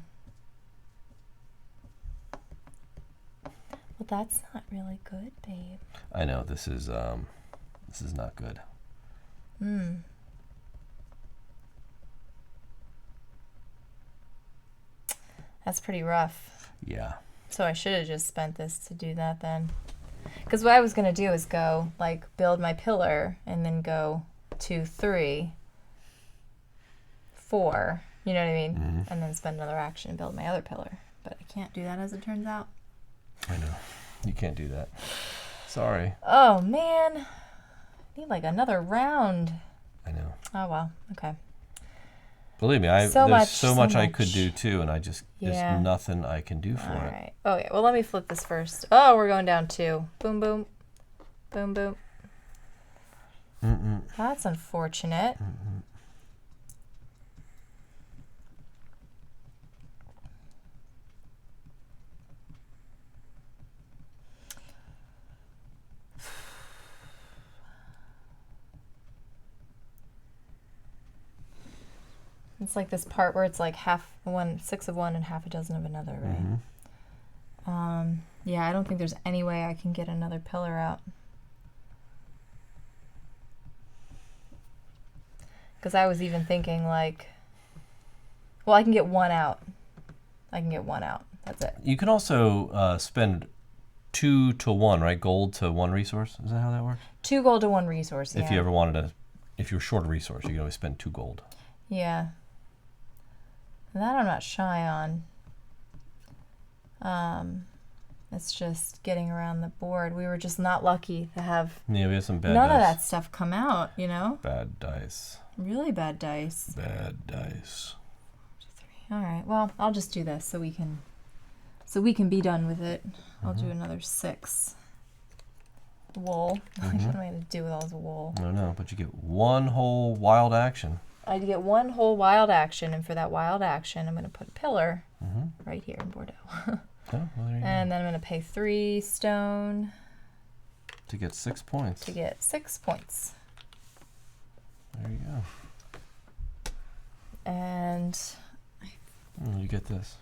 that's not really good, babe. I know this is not good. That's pretty rough. Yeah. So I should have just spent this to do that then. Because what I was going to do is go, like, build my pillar and then go 2, 3, 4. You know what I mean? And then spend another action and build my other pillar. But I can't do that as it turns out. I know. You can't do that. Sorry. Oh, man. I need, like, another round. I know. Oh, well. Okay. Believe me, there's so much I could do too, and there's nothing I can do for it. All right. Oh, yeah. Well, let me flip this first. Oh, we're going down 2. Boom, boom. Boom, boom. That's unfortunate. It's like this part where it's like 6 of one and half a dozen of another, right? Yeah, I don't think there's any way I can get another pillar out. Because I was even thinking like, well, I can get one out. That's it. You can also spend 2 to 1, right? Gold to 1 resource. Is that how that works? 2 gold to 1 resource. If you ever wanted if you're short a resource, you can always spend 2 gold. Yeah. That I'm not shy on. It's just getting around the board. We were just not lucky to have we have some bad none dice. of that stuff come out, you know? Bad dice. Really bad dice. Bad dice. 3. All right. Well, I'll just do this so we can be done with it. I'll do another 6. Wool. What am I going to do with all this wool? I don't know, but you get 1 whole wild action. I get 1 whole wild action, and for that wild action, I'm going to put a pillar right here in Bordeaux. Oh, well, there you and then I'm going to pay 3 stone. To get 6 points. There you go. And you get this.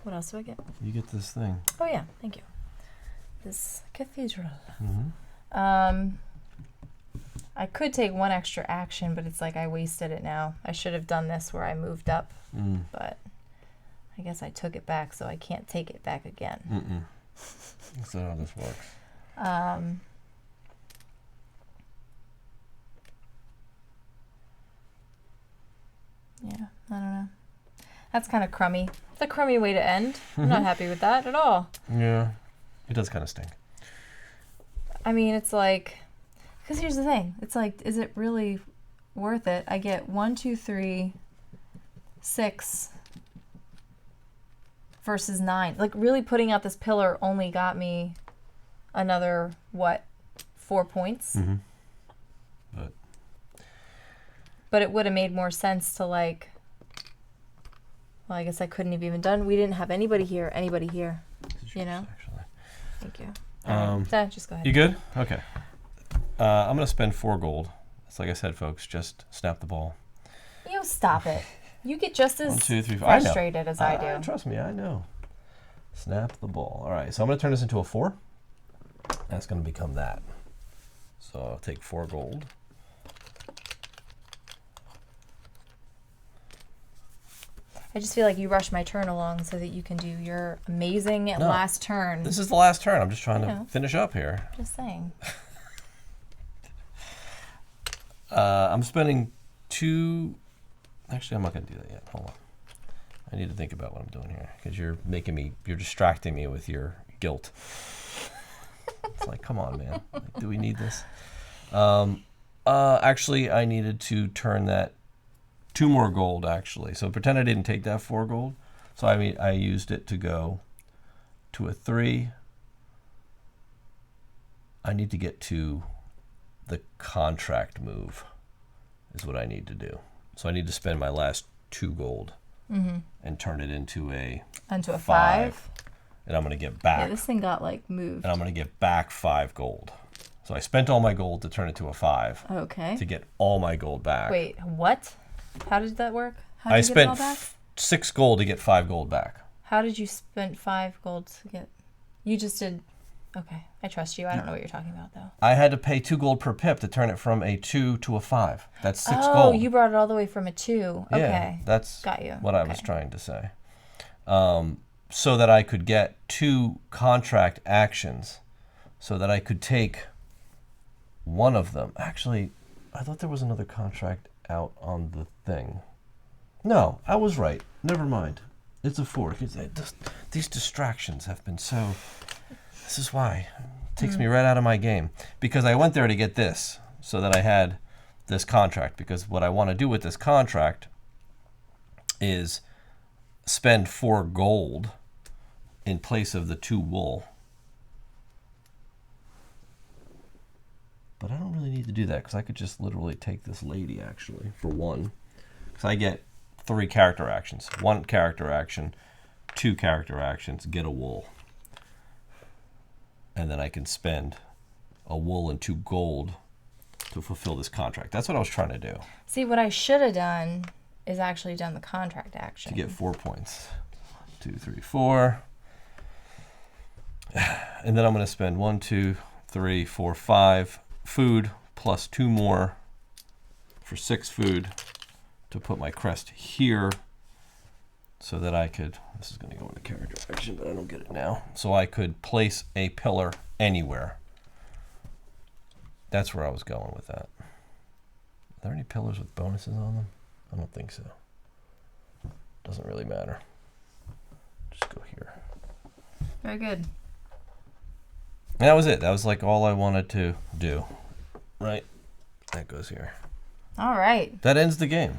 What else do I get? You get this thing. Oh, yeah. Thank you. This cathedral. I could take 1 extra action, but it's like I wasted it now. I should have done this where I moved up, but I guess I took it back, so I can't take it back again. That's not how this works. Yeah, I don't know. That's kind of crummy. It's a crummy way to end. I'm not happy with that at all. Yeah, it does kind of stink. I mean, it's like, because here's the thing. It's like, is it really worth it? I get 1, 2, 3, 6 versus 9. Like, really putting out this pillar only got me another, 4 points? But it would have made more sense to, like, well, I guess I couldn't have even done. We didn't have anybody here, you know? Actually. Thank you. Just go ahead. You good? Okay. I'm going to spend 4 gold. It's like I said, folks, just snap the ball. You stop it. You get just as 1, 2, 3, 4. frustrated as I do. Trust me, I know. Snap the ball. All right, so I'm going to turn this into a 4. That's going to become that. So I'll take 4 gold. I just feel like you rush my turn along so that you can do your amazing last turn. This is the last turn. I'm just trying to finish up here. Just saying. I'm spending 2. Actually, I'm not going to do that yet. Hold on. I need to think about what I'm doing here because you're distracting me with your guilt. It's like, come on, man. Like, do we need this? Actually, I needed to turn that 2 more gold, actually. So pretend I didn't take that 4 gold. So I used it to go to a 3. I need to get to the contract move is what I need to do. So I need to spend my last 2 gold and turn it into a 5. And I'm going to get back. Yeah, this thing got like moved. And I'm going to get back 5 gold. So I spent all my gold to turn it to a 5. Okay. To get all my gold back. Wait, what? How did that work? How did I you spent get it all back? 6 gold to get 5 gold back. How did you spend 5 gold to get? You just did. Okay, I trust you. I don't know what you're talking about though. I had to pay 2 gold per pip to turn it from a 2 to a 5. That's 6 gold. Oh, you brought it all the way from a 2. Okay. Yeah, that's got you. what I was trying to say. So that I could get 2 contract actions, so that I could take one of them. Actually, I thought there was another contract out on the thing. No, I was right. Never mind. It's a 4. These distractions have been so... This is why. It takes me right out of my game. Because I went there to get this, so that I had this contract. Because what I want to do with this contract is spend 4 gold in place of the 2 wool. But I don't really need to do that because I could just literally take this lady actually for 1. Because I get 3 character actions. 1 character action, 2 character actions, get a wool. And then I can spend a wool and 2 gold to fulfill this contract. That's what I was trying to do. See, what I should have done is actually done the contract action. To get 4 points. 1, 2, 3, 4. And then I'm going to spend 1, 2, 3, 4, 5 food plus 2 more for 6 food to put my crest here so that I could, this is going to go into character action, but I don't get it now. So I could place a pillar anywhere. That's where I was going with that. Are there any pillars with bonuses on them? I don't think so. Doesn't really matter. Just go here. Very good. And that was it. That was like all I wanted to do. Right? That goes here. All right. That ends the game.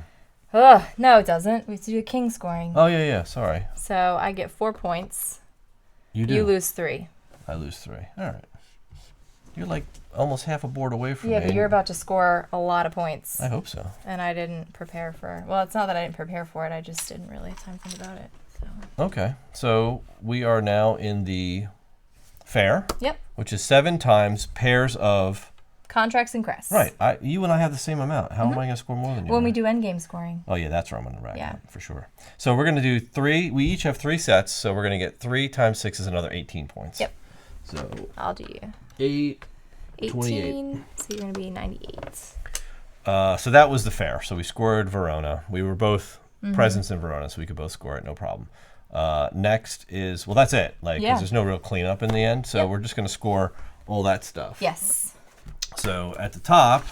Ugh, no, it doesn't. We have to do king scoring. Oh, yeah. Sorry. So I get 4 points. You do. You lose 3. I lose 3. All right. You're like almost half a board away from me. Yeah, but you're about to score a lot of points. I hope so. And I didn't prepare for, well, it's not that I didn't prepare for it. I just didn't really have time to think about it. So. Okay. So we are now in the fair. Yep. Which is 7 times pairs of contracts and crests. Right. You and I have the same amount. How am I going to score more than you? When we do endgame scoring. Oh, yeah, that's where I'm going to rack up for sure. So we're going to do 3. We each have 3 sets, so we're going to get 3 times 6 is another 18 points. Yep. So I'll do you. 8, 18. 28. So you're going to be 98. So that was the fair. So we scored Verona. We were both presents in Verona, so we could both score it, no problem. Next is, well, that's it. Like, 'cause there's no real cleanup in the end, so we're just going to score all that stuff. Yes. So at the top,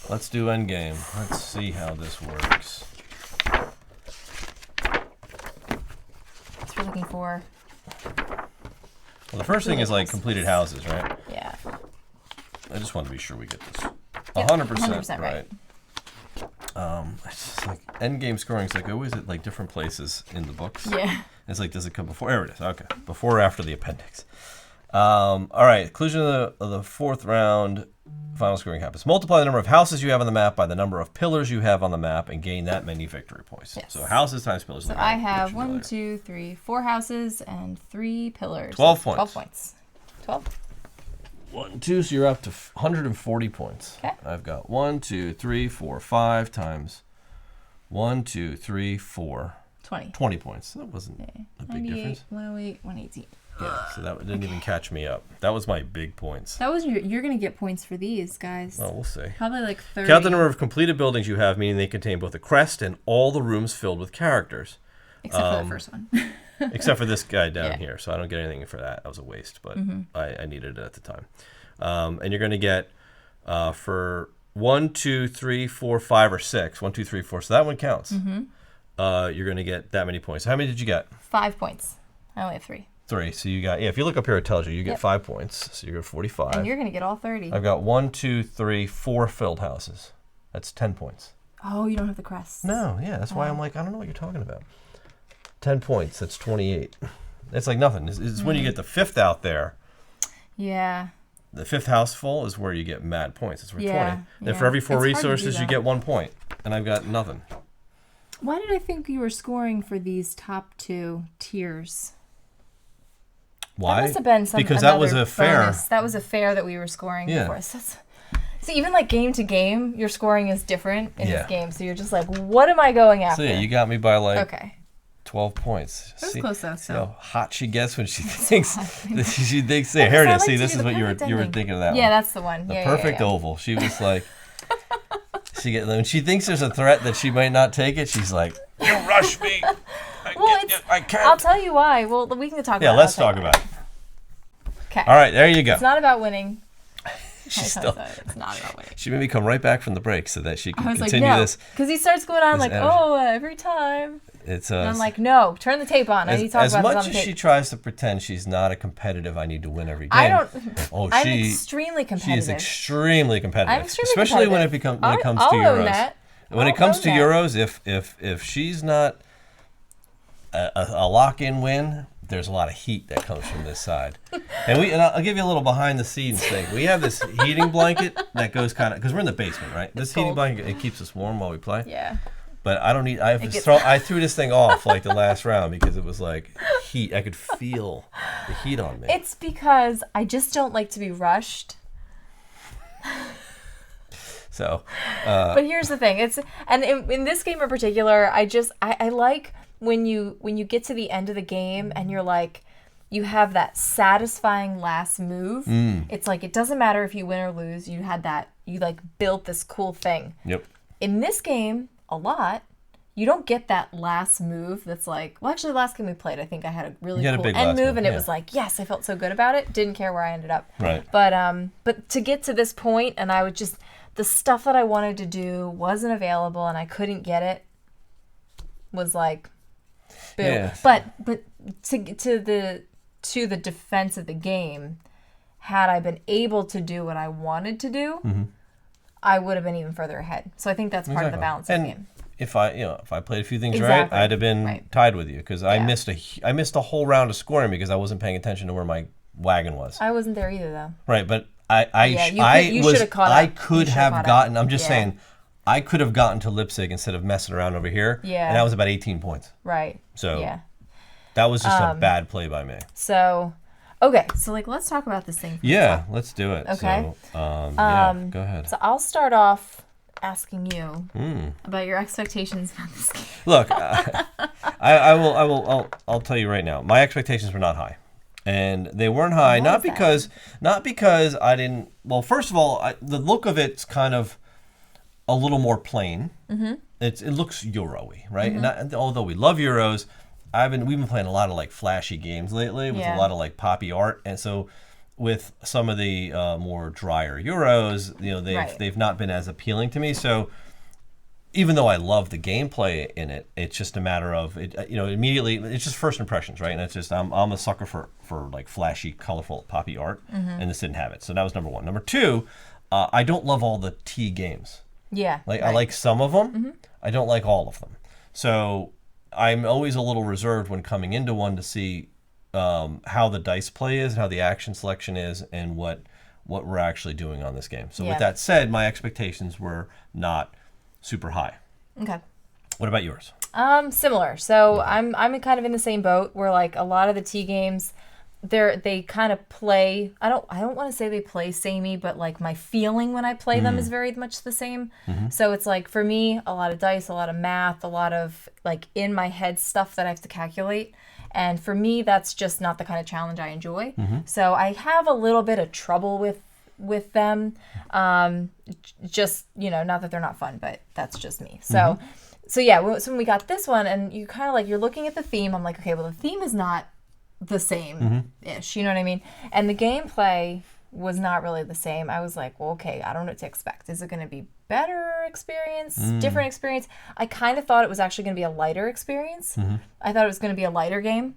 let's do endgame. Let's see how this works. That's what we're looking for. Well, the first thing is like completed houses, right? Yeah. I just want to be sure we get this 100% right. It's just like endgame scoring is like always at like different places in the books. Yeah. It's like, does it come before? There it is. Okay. Before or after the appendix. All right. Conclusion of the 4th round. Final scoring happens. Multiply the number of houses you have on the map by the number of pillars you have on the map and gain that many victory points. Yes. So houses times pillars. So I have 1, 2, 3, 4 houses and 3 pillars. 12 points. 12 points. 12. 1, 2, so you're up to 140 points. Okay. I've got 1, 2, 3, 4, 5 times 1, 2, 3, 4. 20 points. That wasn't a big difference. 108, 118. Yeah, so that didn't even catch me up. That was my big points. That was you're going to get points for these, guys. Well, we'll see. Probably like 30. Count the number of completed buildings you have, meaning they contain both a crest and all the rooms filled with characters. Except for the first one. Except for this guy down here, so I don't get anything for that. That was a waste, but I needed it at the time. And you're going to get for 1, 2, 3, 4, 5, or 6. 1, 2, 3, 4. So that one counts. You're going to get that many points. How many did you get? 5 points. I only have 3. 3. So you got, if you look up here, it tells you get 5 points. So you're at 45. And you're going to get all 30. I've got 1, 2, 3, 4 filled houses. That's 10 points. Oh, you don't have the crest. No, yeah. That's why I'm like, I don't know what you're talking about. 10 points. That's 28. It's like nothing. It's when you get the 5th out there. Yeah. The 5th house full is where you get mad points. It's for 20. Yeah. Then for every 4 resources, you get 1 point. And I've got nothing. Why did I think you were scoring for these top 2 tiers? Why? That must have been because that was a fair. Bonus. That was a fair that we were scoring before. So even like game to game, your scoring is different in this game. So you're just like, what am I going after? So yeah, you got me by like okay. 12 points. That was close though. See how hot she gets when she thinks she thinks. Here it is. See, this is what you were thinking of that one. Yeah, that's the one. The perfect oval. She was like, when she thinks there's a threat that she might not take it, she's like, you rush me. I can't. I'll tell you why. Well, we can talk about it. Yeah, let's talk about it. Okay. All right, there you go. It's not about winning. It's not about winning. She made me come right back from the break so that she can continue like, no. this. Because he starts going on like, every time. And I'm like, no, turn the tape on. I need to talk about this on the tape. As much as she tries to pretend she's not a competitive, I need to win every game. I'm extremely competitive. She is extremely competitive. I'm extremely especially competitive. when it comes to Euros. That. When it comes to Euros, if she's not a lock-in win, there's a lot of heat that comes from this side. And I'll give you a little behind-the-scenes thing. We have this heating blanket that goes kind of, because we're in the basement, right? This heating blanket, it keeps us warm while we play. Yeah. But I threw this thing off like the last round because it was like heat. I could feel the heat on me. It's because I just don't like to be rushed. So, but here's the thing. In this game in particular, I like when you get to the end of the game and you're like, you have that satisfying last move. It's like, it doesn't matter if you win or lose. You like built this cool thing. Yep. In this game, a lot, you don't get that last move that's like, well, actually, the last game we played, I think I had a really cool end move, and it was like, yes, I felt so good about it. Didn't care where I ended up. Right. But to get to this point, and I would just, the stuff that I wanted to do wasn't available, and I couldn't get it, was like, boo. Yeah. But to the defense of the game, had I been able to do what I wanted to do, I would have been even further ahead. So I think that's part of the balance of the game. If I played a few things right, I'd have been tied with you because I missed a whole round of scoring because I wasn't paying attention to where my wagon was. I wasn't there either, though. Right, but you should have caught up. I could have gotten. I'm just saying, I could have gotten to Leipzig instead of messing around over here. Yeah. And that was about 18 points. Right. So yeah. That was just a bad play by me. So, okay, so like let's talk about this thing. Yeah, let's do it. Okay. So, go ahead. So I'll start off asking you about your expectations about this game. Look, I'll tell you right now. My expectations were not high, and they weren't high not because I didn't. Well, first of all, the look of it's kind of a little more plain. Mm-hmm. It looks Euro-y, right? Mm-hmm. And although we love Euros, we've been playing a lot of like flashy games lately with a lot of like poppy art, and so with some of the more drier Euros, they've not been as appealing to me. So even though I love the gameplay in it, it's just a matter of it. Immediately it's just first impressions, right? And it's just I'm a sucker for like flashy, colorful, poppy art, and this didn't have it. So that was number one. Number two, I don't love all the T games. Yeah. I like some of them. Mm-hmm. I don't like all of them. So I'm always a little reserved when coming into one to see how the dice play is, how the action selection is, and what we're actually doing on this game. So with that said, my expectations were not super high. Okay. What about yours? Similar. So I'm kind of in the same boat where like a lot of the T games, they kind of play. I don't want to say they play samey, but like my feeling when I play them is very much the same. Mm-hmm. So it's like for me, a lot of dice, a lot of math, a lot of like in my head stuff that I have to calculate. And for me, that's just not the kind of challenge I enjoy. Mm-hmm. So I have a little bit of trouble with them. Just, not that they're not fun, but that's just me. So, so when we got this one and you kind of like, you're looking at the theme, I'm like, okay, well the theme is not the same-ish, you know what I mean? And the gameplay was not really the same. I was like, well, okay, I don't know what to expect. Is it going to be better experience, different experience? I kind of thought it was actually going to be a lighter experience. Mm-hmm. I thought it was going to be a lighter game.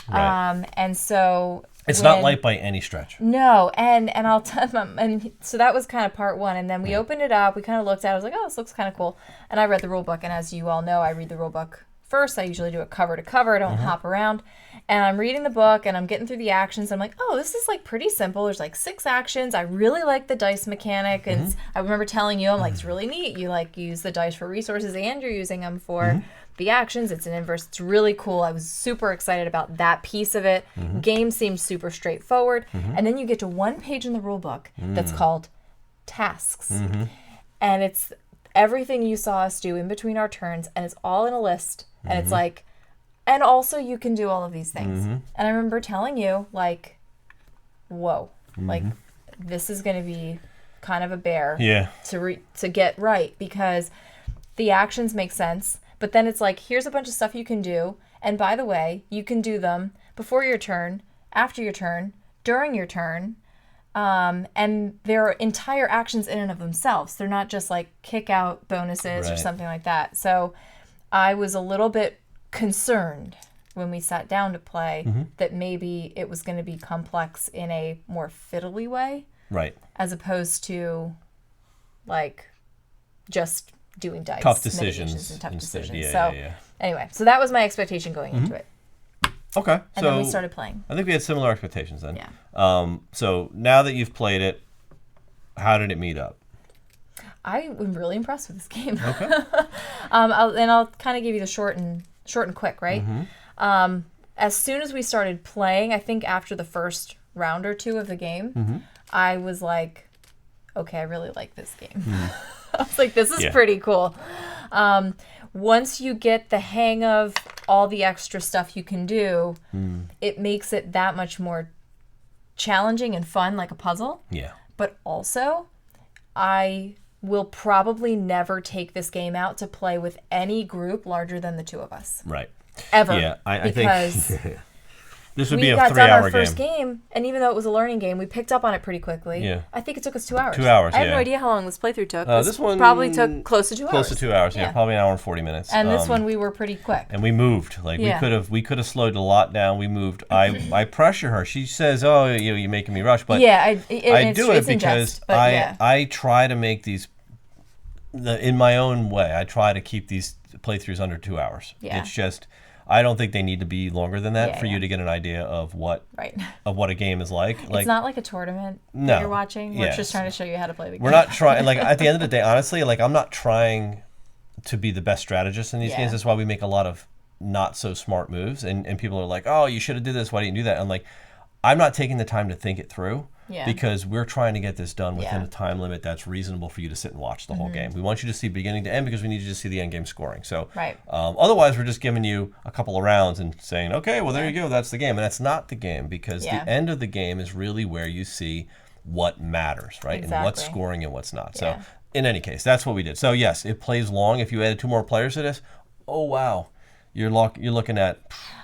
Right. And so it's not light by any stretch. No, and I'll tell them, and so that was kind of part one, and then we opened it up, we kind of looked at it, I was like, oh, this looks kind of cool, and I read the rule book, and as you all know, I read the rule book first. I usually do it cover to cover, I don't hop around, and I'm reading the book, and I'm getting through the actions, I'm like, oh, this is like pretty simple, there's like 6 actions, I really like the dice mechanic, and I remember telling you, I'm like, it's really neat, you like use the dice for resources, and you're using them for the actions, it's an inverse, it's really cool. I was super excited about that piece of it. Game seemed super straightforward. And then you get to one page in the rule book that's called tasks. And it's everything you saw us do in between our turns, and it's all in a list. And it's like, and also you can do all of these things. And I remember telling you, like, whoa, like this is going to be kind of a bear to get right, because the actions make sense. But then it's like, here's a bunch of stuff you can do. And by the way, you can do them before your turn, after your turn, during your turn. And they're entire actions in and of themselves. They're not just like kick out bonuses or something like that. So I was a little bit concerned when we sat down to play that maybe it was going to be complex in a more fiddly way. Right. As opposed to like just doing dice tough decisions and tough instead. decisions. Yeah. Anyway, so that was my expectation going into it. Okay. And then we started playing. I think we had similar expectations then. Yeah. So now that you've played it, how did it meet up? I am really impressed with this game. Okay. I'll kind of give you the short and quick, right? As soon as we started playing, I think after the first round or two of the game, I was like, okay, I really like this game. I was like, this is pretty cool. Once you get the hang of all the extra stuff you can do, it makes it that much more challenging and fun, like a puzzle. Yeah. But also, I will probably never take this game out to play with any group larger than the two of us. Right. Ever. Yeah, I because think this would we be a 3-hour got done our game. first game, and even though it was a learning game, we picked up on it pretty quickly. Yeah. I think it took us 2 hours. 2 hours, I have yeah. no idea how long this playthrough took. This one probably took close to 2 hours. Close to 2 hours, yeah. Probably an hour and 40 minutes. And this one we were pretty quick. And we moved. Like we could have slowed a lot down. We moved. I pressure her. She says, "Oh, you're making me rush." But I do it because I try to make these in my own way. I try to keep these playthroughs under 2 hours. Yeah. It's just I don't think they need to be longer than that for you to get an idea of what a game is like. It's not like a tournament that you're watching. We're just trying to show you how to play the game. We're not trying. Like at the end of the day, honestly, like I'm not trying to be the best strategist in these games. That's why we make a lot of not so smart moves, and people are like, "Oh, you should have did this. Why didn't you do that?" I'm like, I'm not taking the time to think it through. Because we're trying to get this done within a time limit that's reasonable for you to sit and watch the whole game. We want you to see beginning to end because we need you to see the end game scoring. So otherwise, we're just giving you a couple of rounds and saying, okay, well, there you go. That's the game. And that's not the game because the end of the game is really where you see what matters, right? And what's scoring and what's not. So in any case, that's what we did. So yes, it plays long. If you added 2 more players to this, oh, wow. You're looking at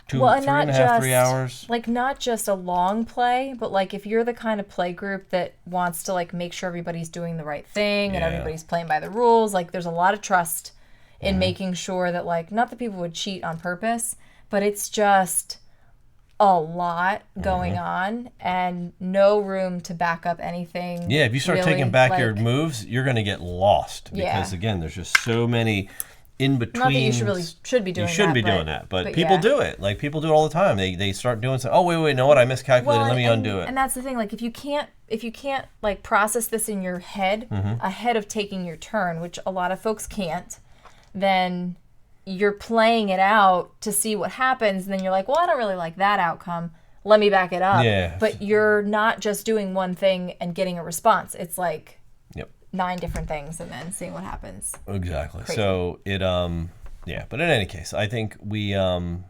3 hours. Like not just a long play, but like if you're the kind of play group that wants to like make sure everybody's doing the right thing and everybody's playing by the rules, like there's a lot of trust in making sure that like not that people would cheat on purpose, but it's just a lot going on and no room to back up anything. Yeah, if you start taking back your moves, you're going to get lost because again, there's just so many in between. Not that you should be doing that. You shouldn't be doing that, but people do it. Like people do it all the time. They start doing something. Oh wait, know what? I miscalculated. Let me undo it. And that's the thing. Like if you can't like process this in your head ahead of taking your turn, which a lot of folks can't, then you're playing it out to see what happens, and then you're like, well, I don't really like that outcome. Let me back it up. Yeah. But you're not just doing one thing and getting a response. It's like 9 different things and then seeing what happens. Exactly. Crazy. So it but in any case, I think we know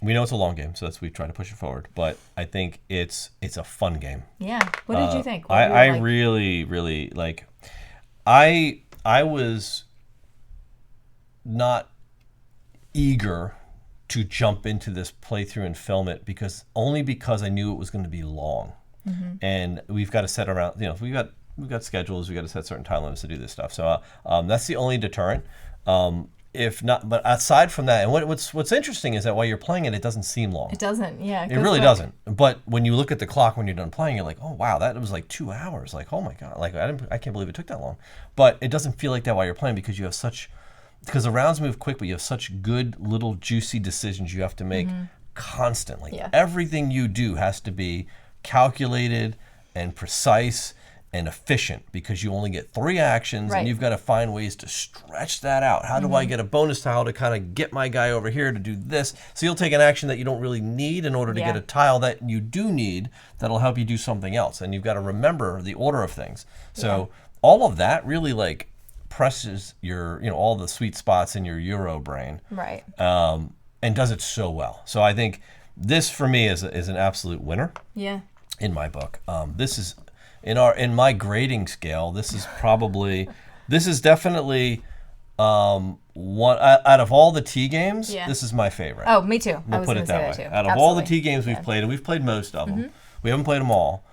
it's a long game, so we try to push it forward. But I think it's a fun game. Yeah. What did you think? I really, really like. I was not eager to jump into this playthrough and film it because I knew it was going to be long, and we've got to set around. We've got schedules. We've got to set certain time limits to do this stuff. So that's the only deterrent. If not, but aside from that, and what's interesting is that while you're playing it, it doesn't seem long. It doesn't, yeah. It really doesn't. But when you look at the clock when you're done playing, you're like, oh wow, that was like 2 hours. Like, oh my god, like I can't believe it took that long. But it doesn't feel like that while you're playing because because the rounds move quick, but you have such good little juicy decisions you have to make constantly. Yeah. Everything you do has to be calculated and precise and efficient because you only get 3 actions and you've got to find ways to stretch that out. How do I get a bonus tile to kind of get my guy over here to do this? So you'll take an action that you don't really need in order to get a tile that you do need that'll help you do something else. And you've got to remember the order of things. So all of that really like presses your, all the sweet spots in your Euro brain. Right. And does it so well. So I think this for me is an absolute winner. Yeah. In my book. This is in my grading scale, this is definitely one out of all the T games. This is my favorite. Oh, me too. We'll put it that way. Out of all the T games we've played, and we've played most of them. We haven't played them all,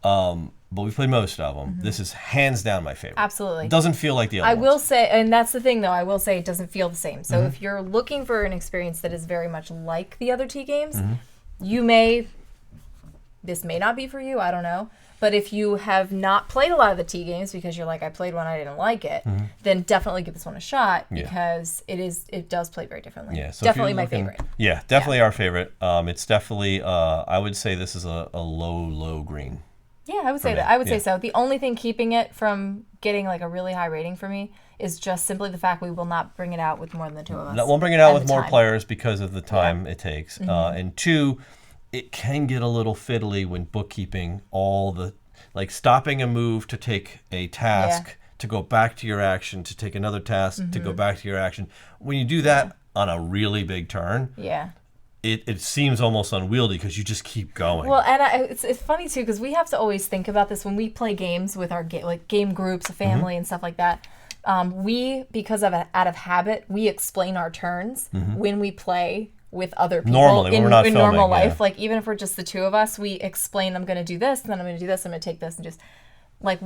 but we've played most of them. This is hands down my favorite. Absolutely. It doesn't feel like the other ones. I will say, and that's the thing though, I will say it doesn't feel the same. So if you're looking for an experience that is very much like the other T games, you may this may not be for you. I don't know. But if you have not played a lot of the T games because you're like, I played one, I didn't like it, then definitely give this one a shot because it does play very differently. Yeah, so definitely my favorite. Yeah, definitely our favorite. It's definitely, I would say this is a low green. Yeah, I would say that. I would say so. The only thing keeping it from getting like a really high rating for me is just simply the fact we will not bring it out with more than the two of us. Won't bring it out with more players because of the time it takes. And two, it can get a little fiddly when bookkeeping all the, like stopping a move to take a task, to go back to your action, to take another task, to go back to your action. When you do that on a really big turn, it seems almost unwieldy because you just keep going. Well, and it's funny too because we have to always think about this when we play games with our game groups, a family and stuff like that. Because out of habit, we explain our turns when we play with other people normally, when we're not filming, normal life. Like even if we're just the two of us, we explain I'm going to do this, and then I'm going to do this, I'm going to take this, and just like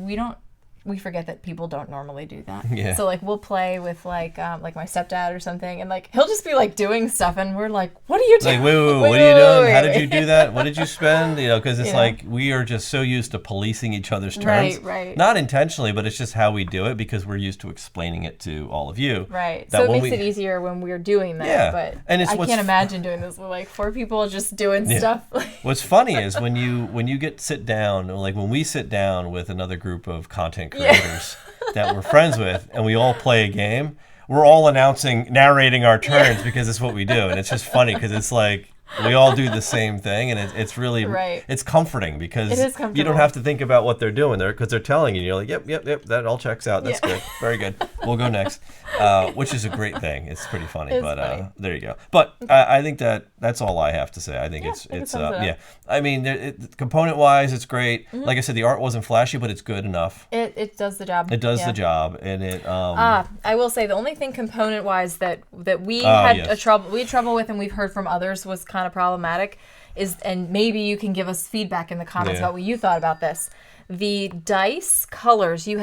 we forget that people don't normally do that. Yeah. So like we'll play with like my stepdad or something, and like he'll just be like doing stuff, and we're like, "What are you doing? Like, wait, what are you doing? How did you do that? What did you spend?" You know, because it's like we are just so used to policing each other's turns, right. Not intentionally, but it's just how we do it because we're used to explaining it to all of you. Right. So it makes it easier when we're doing that. Yeah. But and I can't imagine doing this with like 4 people just doing stuff. What's funny is when you sit down, like when we sit down with another group of content creators. That we're friends with, and we all play a game, we're all narrating our turns because it's what we do, and it's just funny because it's like we all do the same thing, and it's really it's comforting because you don't have to think about what they're doing there because they're telling you. You're like, yep, that all checks out. That's good, very good. We'll go next, which is a great thing. It's pretty funny, funny. There you go. But I think that's all I have to say. I think it's I mean, component wise, it's great. Like I said, the art wasn't flashy, but it's good enough. It does the job. It does the job, and it. I will say the only thing component wise that we had trouble with, and we've heard from others was kind of problematic, is, and maybe you can give us feedback in the comments about what you thought about this. The dice colors, you've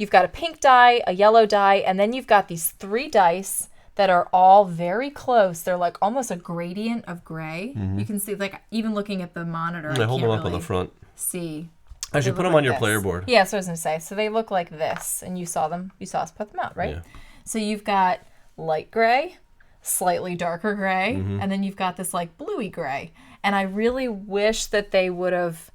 got a pink die, a yellow die, and then you've got these 3 dice that are all very close. They're like almost a gradient of gray. You can see, like, even looking at the monitor, I hold them up on the front. See. I should put them on your player board. Yeah, so I was going to say. So they look like this, and you saw us put them out, right? Yeah. So you've got light gray, slightly darker gray, and then you've got this like bluey gray. And I really wish that they would have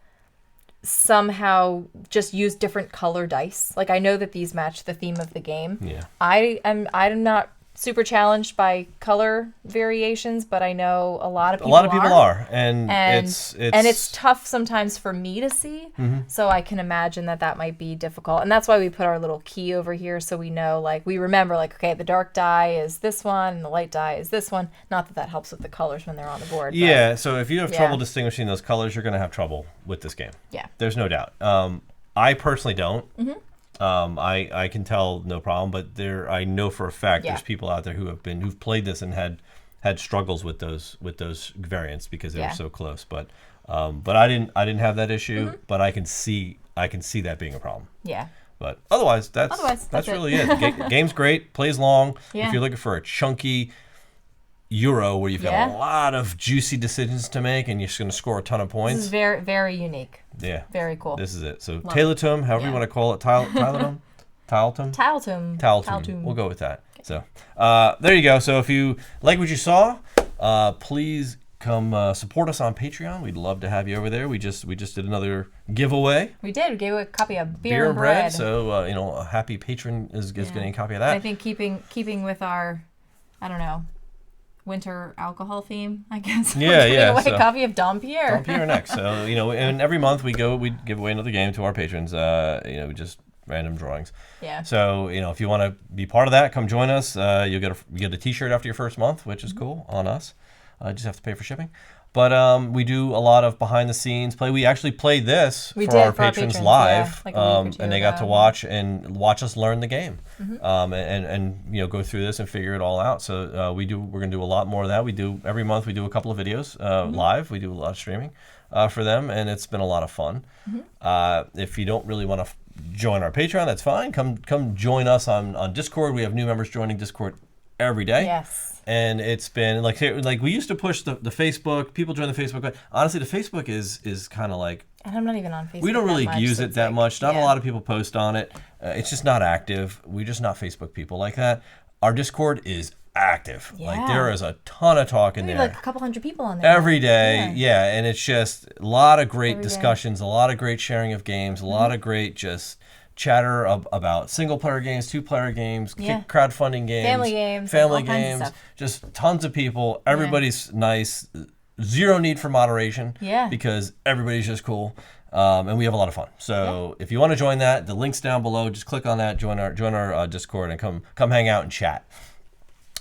somehow just used different color dice. Like I know that these match the theme of the game. Yeah. I'm not super challenged by color variations, but I know a lot of people are. And it's tough sometimes for me to see. So I can imagine that might be difficult. And that's why we put our little key over here so we know, like, we remember, like, okay, the dark die is this one and the light die is this one. Not that helps with the colors when they're on the board. Yeah, so if you have trouble distinguishing those colors, you're going to have trouble with this game. Yeah. There's no doubt. I personally don't. I can tell no problem, but I know for a fact there's people out there who've played this and had struggles with those variants because they were so close. But I didn't have that issue, but I can see that being a problem. Yeah. But otherwise that's really it. Game's great, plays long. Yeah. If you're looking for a chunky Euro where you've got a lot of juicy decisions to make and you're just going to score a ton of points. This is very, very unique. Yeah. Very cool. This is it. So Tiletum, however you want to call it, Tiletum? Tiletum. We'll go with that. Okay. So there you go. So if you like what you saw, please come support us on Patreon. We'd love to have you over there. We just did another giveaway. We did. We gave away a copy of beer and bread. So a happy patron is getting a copy of that. I think keeping with our, I don't know, winter alcohol theme, I guess. Yeah. A copy of Dom Pierre. Dom Pierre next. So and every month we give away another game to our patrons. Just random drawings. Yeah. So if you want to be part of that, come join us. You get a T-shirt after your first month, which is cool on us. Just have to pay for shipping. But we do a lot of behind the scenes play. We actually played this for our patrons live, like a week or two and they got to watch us learn the game, and go through this and figure it all out. So we're gonna do a lot more of that. Every month we do a couple of videos live. We do a lot of streaming for them, and it's been a lot of fun. If you don't really want to join our Patreon, that's fine. Come join us on Discord. We have new members joining Discord every day. Yes. And it's been like we used to push the Facebook. People join the Facebook. But honestly, the Facebook is kind of like. And I'm not even on Facebook. We don't really that much, use so it that much. Not a lot of people post on it. It's just not active. We're just not Facebook people like that. Our Discord is active. Yeah. Like there is a ton of talk in there. Like a couple hundred people on there. Every day. Yeah. And it's just a lot of great Every discussions, a lot of great sharing of games, a lot of great just chatter about single player games, 2-player games, crowdfunding games, family games, just tons of people. Everybody's nice. Zero need for moderation because everybody's just cool. And we have a lot of fun. So if you want to join that, the link's down below. Just click on that, join our Discord, and come hang out and chat.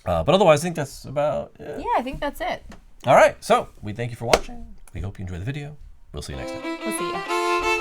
But otherwise, I think that's about it. Yeah, I think that's it. All right. So we thank you for watching. We hope you enjoyed the video. We'll see you next time. We'll see you.